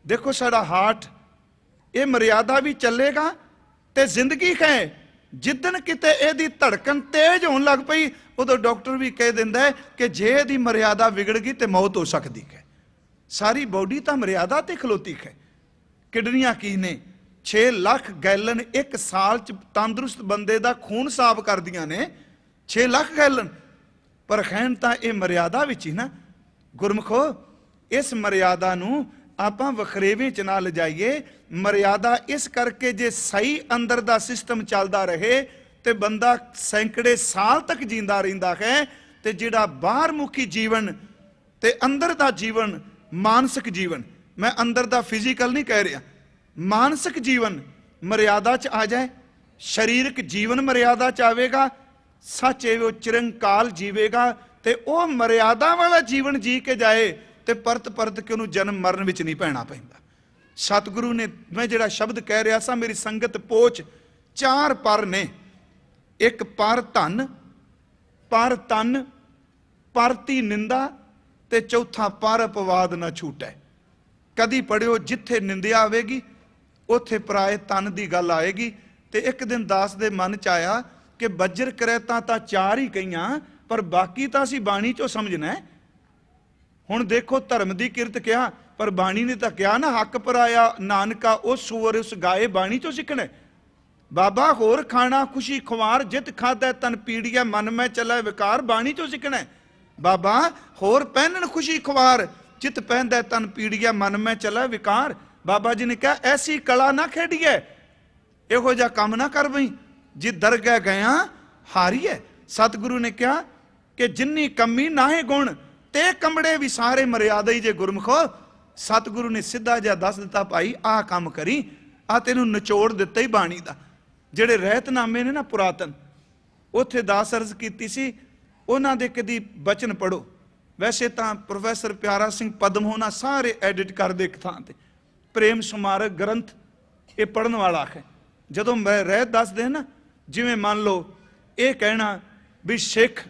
देखो साडा हार्ट ये मर्यादा भी चलेगा तो जिंदगी है। जिदन किते इहदी धड़कन तेज होने लग पई उदों डॉक्टर भी कह दिंदा है कि जे इहदी मर्यादा बिगड़ गई तो मौत हो सकती है। सारी बॉडी तो मर्यादा ते खलोती है। किडनियां की ने 6 लाख गैलन एक साल च तंदुरुस्त बंदे दा खून साफ कर दियां ने। 6 लाख गैलन पर खैन तां ये मर्यादा विच ही ना। गुरमुखो इस मर्यादा नूं आपां वखरेवें च ना लिजाइए। मर्यादा इस करके जे सही अंदर दा सिस्टम चलदा रहे तो बंदा सैकड़े साल तक जींदा रहिंदा है। ते जिहड़ा बाहर मुखी जीवन ते अंदर दा जीवन मानसिक जीवन, मैं अंदर दा फिजिकल नहीं कह रहा, मानसिक जीवन मर्यादा च आ जाए, शरीरक जीवन मर्यादा च आवेगा, सच है वो चिरंकाल जीवेगा ते वो मर्यादा वाला जीवन जी के जाए तो परत परत के उन्होंने जन्म मरण विच नहीं पैना पैंदा। सतगुरु ने, मैं जिहड़ा शब्द कह रहा सा, मेरी संगत पोच 4 पर ने। एक पर धन, पर तन, परती निंदा ते चौथा पर अपवाद ना छूटे। कदी पढ़ियो जिथे निंदिया आवेगी उथे पराए तन की गल आएगी। तो एक दिन दास दे मन च आया कि बज्र करैता तां 4 ही कईयां पर बाकी तां असीं बाणी चों समझना है। हुण देखो धर्म की किरत कहा पर बाणी ने तो कहा ना, हक पराया नानका उस सूअर उस गाए, बाणी चों सीखना। बाबा होर खाना खुशी खुमार जित खादा तन पीड़िया मन में चला विकार, बाणी चों सीखना। बाबा होर पहनन खुशी खुमार चित पहनदा तन पीड़िया मन में चला विकार। बाबा जी ने कहा ऐसी कला ना खेड़िए, इहो जिहा काम ना कर बई जी दरगह गया हारी है। सतगुरु ने कहा कि जिन्नी कमी नाहे गुण ते कमड़े भी सारे मर्यादा ही जे गुरमुखो। सतगुरु ने सीधा जिहा दस दिता, भाई आ काम करी, आ तेनू निचोड़ दिता ही बाणी दा। ਜਿਹੜੇ ਰਹਿਤਨਾਮੇ ने ना पुरातन, उत्थे दास अर्ज की सी, उन्हां दे कदी बचन पढ़ो। वैसे तो प्रोफैसर प्यारा सिंह पदम होना सारे एडिट कर दे एक थां ते। प्रेम स्मारक ग्रंथ ये पढ़न वाला है। जदों मैं रहत दसदे ना, जिवें मान लो ये कहना भी सिख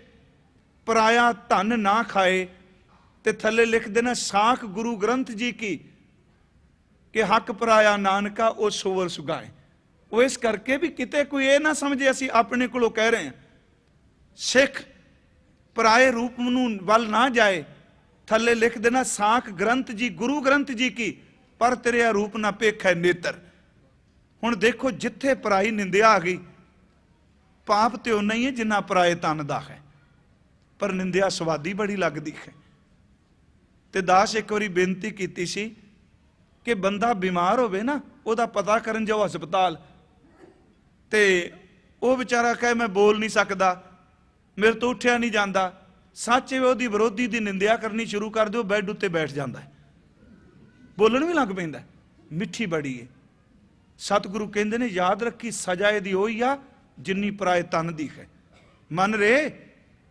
पराया धन ना खाए ते थले लिख देना साख गुरु ग्रंथ जी की कि हक पराया नानका वो सोवर सुगाए। वो इस करके भी किते कोई ये ना समझे असी अपने को कह रहे हैं। सिख पराए रूप नूं वल ना जाए, थले लिख देना साख ग्रंथ जी गुरु ग्रंथ जी की, पर तेरे रूप ना पेख है नेत्र। हुण देखो जिथे पराई निंदिया आ गई, पाप तो उन्ना ही है जिन्ना पराए तन दा है, पर निंदिया स्वादी बड़ी लगती है। ते दास एक बारी बेनती की सी कि बंदा बीमार होवे ना, उहदा पता करन जाओ हस्पताल, ते वो बेचारा कहे मैं बोल नहीं सकता, मेरे तो उठिया नहीं जाता। सच है वो विरोधी की निंदिया करनी शुरू कर दो, बैड उत्ते बैठ जाता है, बोलन भी लग पैंदा। मिठी बड़ी है। सतगुरु कहते ने याद रखी सजा यदि होई आ जिन्नी पराए तन दी है। मन रे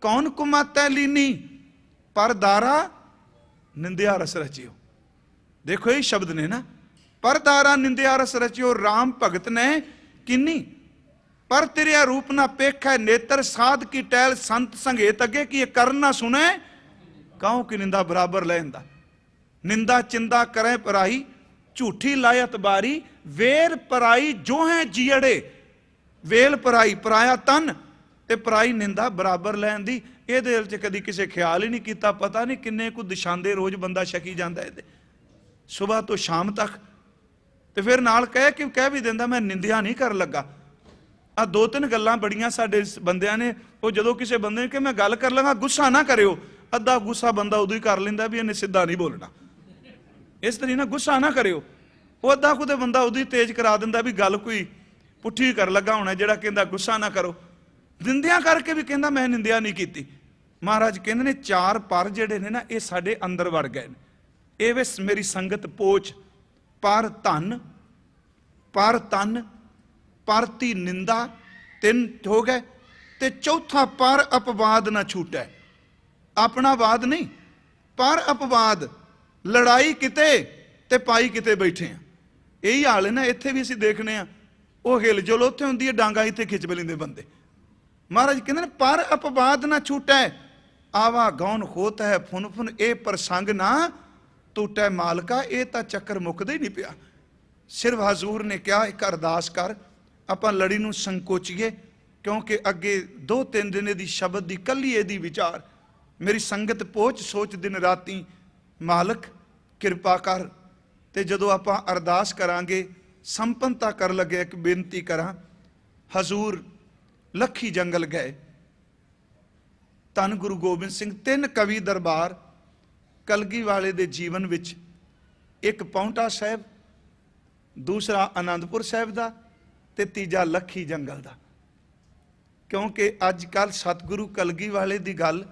कौन कुमाता लीनी पर दारा निंदिया रस रचियो। देखो ये शब्द ने ना, पर दारा निंदिया रस रचियो राम भगत ने किन्नी, पर तेरिया रूप ना पेख है नेत्र साध की टैल संत संगेत अगे कि ये कर ना सुने कहो कि निंदा बराबर लैंदा। निंदा चिंदा करें पराई झूठी लायत बारी, वेर पराई जो है जियड़े। वेल पराई पराया तन ते पराई निंदा बराबर लैन दी। ये दिल च कदी किसी ख्याल ही नहीं किया। पता नहीं किन्ने को दिशांदे रोज बंदा छकी जाता है सुबह तो शाम तक। तो फिर नाल कह भी दिंदा मैं निंदिया नहीं कर लगा। आ 2-3 गल्लां बड़ियां साडे बंदियां ने, वो जदों किसी बंदे कि मैं गल कर लगा गुस्सा ना करियो, अद्धा गुस्सा बंदा उदों ही कर लैंदा भी इन्हें सीधा नहीं बोलना, इस तरी ना गुस्सा ना करियो। वो अद्धा कुछ बंदा उदों ही तेज करा दिंदा भी गल कोई पुट्ठी कर लगा होना, जिहड़ा कहंदा गुस्सा ना करो। निंदिया करके भी कहंदा मैं निंदिया नहीं की। महाराज कहंदे ने 4 पर जिहड़े ने ना ये साडे अंदर वड़ गए ने। ये वे मेरी संगत पोच पर धन, पर तन, परती निंदा 3 हो गए। ते चौथा पर अपवाद ना छूटे। अपना वाद नहीं, पर अपवाद, लड़ाई किते ते पाई किते बैठे हैं। यही हाल है ना, इत्थे भी असीं देखने आ, वो हिल जुल उत्थे हुंदी है, डांगा इत्थे खिच लेंदे बंदे। महाराज कहते हैं पर अपवाद ना छूटे, आवा गौन होत है फुन फुन, ए प्रसंग ना टूटे मालका, ये तो चक्कर मुकदा ही नहीं पिया। सिर्फ हजूर ने कहा एक अरदास कर, आपां लड़ी नूं संकोचीए, क्योंकि अगे 2-3 दिन दी शब्द दी कली एदी विचार, मेरी संगत पोच सोच दिन राती, मालक किरपा कर। ते जदों आपां अरदास करांगे, संपन्नता कर लगे, एक बेनती करा, हजूर लखी जंगल गए, धन गुरु गोबिंद सिंह, 3 कवि दरबार कलगी वाले दे जीवन विच, एक पौंटा साहब, दूसरा आनंदपुर साहब दा, ते तीजा लखी जंगल दा। क्योंकि अजकल सतगुरु कलगी वाले दी गल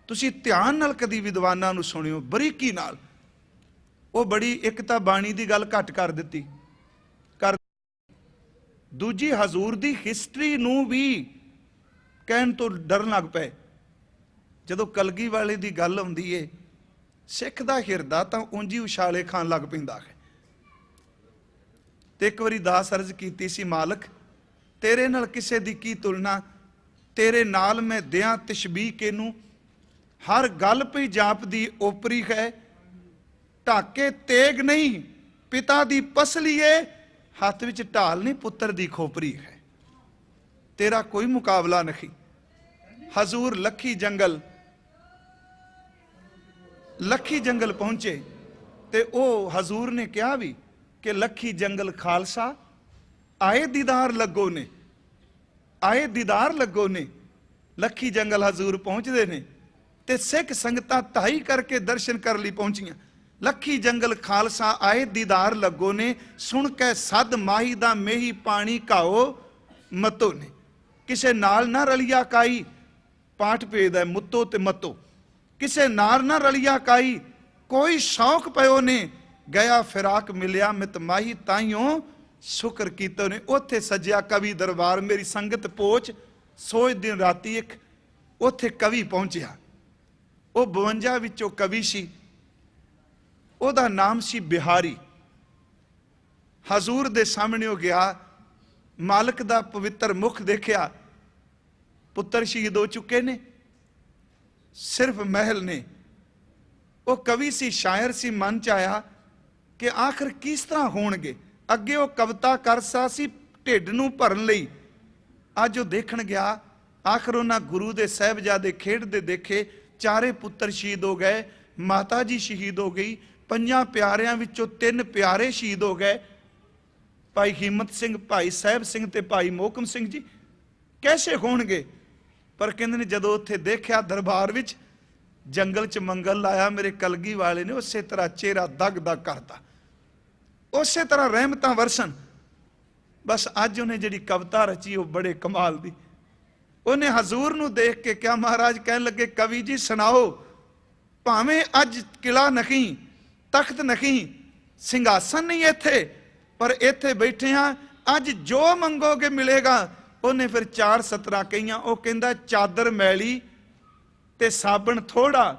तुसी ध्यान नाल कदी विद्वानां नूं सुणियो, बरीकी नाल, वो बड़ी, एक तां बाणी दी गल घट कर दित्ती, कर दूजी हजूर दी हिस्टरी नूं भी कहण तो डरन लग पए। जदों कलगी वाले दी गल आउंदी है, सिख दा हिरदा तां ऊंजी उछाले खान लग पैंदा है। ते एक वारी दास अर्ज कीती सी, मालक तेरे नाल किसे दी की तुलना, तेरे नाल मैं दियां तशबीह केनू, हर गल पई जाप दी ओपरी है, ढाके तेग नहीं पिता दी पसली है, हाथ विच ढाल नहीं पुत्र दी खोपरी है, तेरा कोई मुकाबला नहीं। हजूर लखी जंगल पहुंचे, ते ओ हजूर ने कहा भी कि लखी जंगल खालसा आए दीदार लगो ने, आए दीदार लगो ने। लखी जंगल हजूर पहुंचते ने, ते सिख संगतां ढाई करके दर्शन कर ली पहुंचियां। लखी जंगल खालसा आए दीदार लगो ने, सुन के सद माही दा मेही पानी काओ मतो ने। किसे नाल ना रलिया काई, पाठ भेद है मुतो ते मतो, किसे नार ना रलिया काई, कोई शौक पयो ने, गया फिराक मिलिया मित माही, ताइयों शुक्र कीतो ने। उथे सजिया कवि दरबार, मेरी संगत पोच सोच दिन राती, एक उथे कवि पहुंचिया, वो 52 विचों कवि सी, ओदा नाम सी बिहारी। हजूर दे सामने हो गया, मालक दा पवित्र मुख देखिया, पुत्र शहीद हो चुके ने, सिर्फ महल ने। वो कवि सी, शायर सी, मन च आया कि आखिर किस तरह होणगे। अगे वो कविता कर सा सी ढिड नूं भरन लई, अज वो देखण गया, आखिर उन्हां गुरु दे साहिबजादे खेडदे देखे, चारे पुत्र शहीद हो गए, माता जी शहीद हो गई, 5 प्यारियां विचों 3 प्यारे शहीद हो गए, भाई हिम्मत सिंह, भाई साहिब सिंह ते भाई मोहकम सिंह जी, कैसे होणगे। पर कहंदे ने जदों उत्थे देखिया दरबार विच जंगल च मंगल लाया, मेरे कलगी वाले ने उसे तरह चेहरा दग दग करता, उसे तरह रहमतां वरसन। बस अज उन्हें जिहड़ी कविता रची वो बड़े कमाल दी। उन्हें हजूर नूं देख के क्या, महाराज कहन लगे कवि जी सुनाओ, भावें अज किला नहीं, तख्त नहीं, सिंघासन नहीं इत्थे, पर इत्थे बैठे हाँ, अज जो मंगोगे मिलेगा। उन्हें फिर 4 सतरां कहियां, वो कहंदा चादर मैली ते साबण थोड़ा,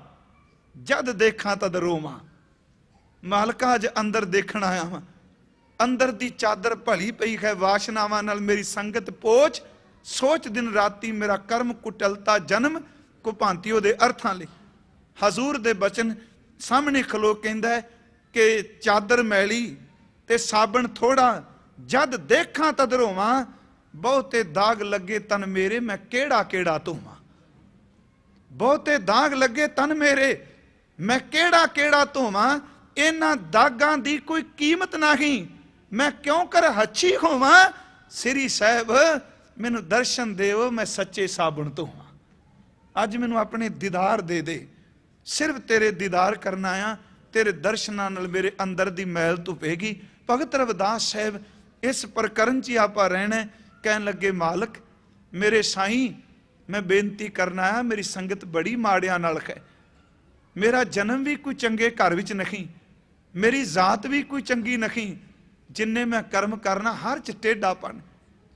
जद देखा तद रोवां। मालका अज अंदर देखण आया वां, अंदर दी चादर भली पई है, वाशनावां नाल मेरी संगत पोच सोच दिन राती, मेरा कर्म कुटलता जन्म कुभांतिओ दे अर्थां लई। हजूर दे बचन सामने खलो कहंदा कि चादर मैली ते साबण थोड़ा, जद देखा तद रोवां, बहुते दाग लगे तन मेरे, मैं केड़ा केड़ा धोवां। बहुते दाग लगे तन मेरे, मैं केड़ा केड़ा धोवां। इन्हां दागां दी कोई कीमत नहीं, मैं क्यों कर हच्छी होवां। श्री साहब मैनू दर्शन देव, मैं सच्चे साबुण धोवां। अज मैनू अपने दीदार दे दे, सिर्फ तेरे दीदार करना आ, तेरे दर्शनां नाल मेरे अंदर दी मैल धुपेगी। भगत रविदास साहब इस प्रकरण च आपां रहना। कहन लगे मालक मेरे साईं, मैं बेनती करना है, मेरी संगत बड़ी माड़ियां नाल है, मेरा जन्म भी कोई चंगे घर विच नहीं, मेरी जात भी कोई चंगी नहीं, जिन्ने मैं कर्म करना हर च टेढ़ापन,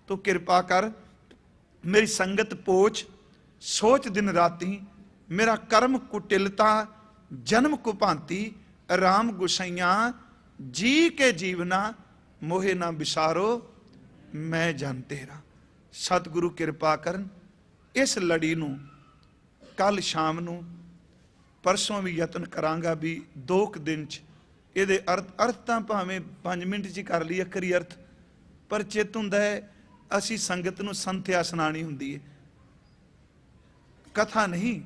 तो कृपा कर मेरी संगत पोच सोच दिन राती, मेरा कर्म कुटिलता जन्म कुभांति, राम गुसैया जी के जीवना, मोहे ना विसारो मैं जन तेरा। सतगुरु कृपा करन इस लड़ी नूं कल शाम नूं, परसों भी यतन करांगा भी 2 दिन च ਇਹਦੇ अर्थ ਤਾਂ ਭਾਵੇਂ 5 ਮਿੰਟ 'ਚ ਕਰ ਲਈ ਅਖਰੀ अर्थ, ਪਰ ਚਿੱਤ ਹੁੰਦਾ ਹੈ ਅਸੀਂ ਸੰਗਤ ਨੂੰ ਸੰਥਿਆ ਸੁਣਾਣੀ ਹੁੰਦੀ ਹੈ, ਕਥਾ ਨਹੀਂ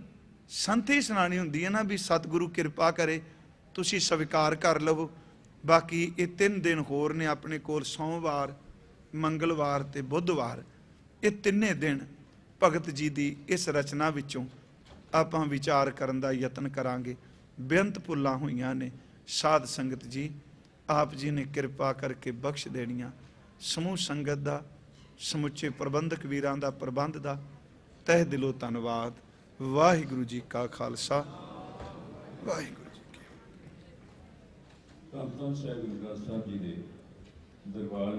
ਸੰਥੀ ਸੁਣਾਣੀ ਹੁੰਦੀ ਹੈ ਨਾ, ਵੀ ਸਤਿਗੁਰੂ ਕਿਰਪਾ ਕਰੇ ਤੁਸੀਂ ਸਵੀਕਾਰ ਕਰ ਲਵੋ। ਬਾਕੀ ਇਹ 3 ਦਿਨ ਹੋਰ ਨੇ ਆਪਣੇ ਕੋਲ, ਸੋਮਵਾਰ, ਮੰਗਲਵਾਰ ਤੇ ਬੁੱਧਵਾਰ, ਇਹ ਤਿੰਨੇ ਦਿਨ ਭਗਤ ਜੀ ਦੀ ਇਸ ਰਚਨਾ ਵਿੱਚੋਂ ਆਪਾਂ ਵਿਚਾਰ ਕਰਨ ਦਾ ਯਤਨ ਕਰਾਂਗੇ। ਬੇਅੰਤ ਭੁੱਲਾਂ ਹੋਈਆਂ ਨੇ, ਸਾਧ ਸੰਗਤ ਜੀ ਆਪ ਜੀ ਨੇ ਕਿਰਪਾ ਕਰਕੇ ਬਖਸ਼ ਦੇਣੀਆਂ। ਸਮੂਹ ਸੰਗਤ ਦਾ, ਸਮੁੱਚੇ ਪ੍ਰਬੰਧਕ ਵੀਰਾਂ ਦਾ, ਪ੍ਰਬੰਧ ਦਾ ਤਹਿ ਦਿਲੋਂ ਧੰਨਵਾਦ। ਵਾਹਿਗੁਰੂ ਜੀ ਕਾ ਖਾਲਸਾ, ਵਾਹਿਗੁਰੂ ਜੀ ਕੀ ਫਤਿਹ। ਧੰਨ ਧੰਨ ਸ੍ਰੀ ਗੁਰੂ ਗ੍ਰੰਥ ਸਾਹਿਬ ਜੀ ਦੇ ਦਰਬਾਰ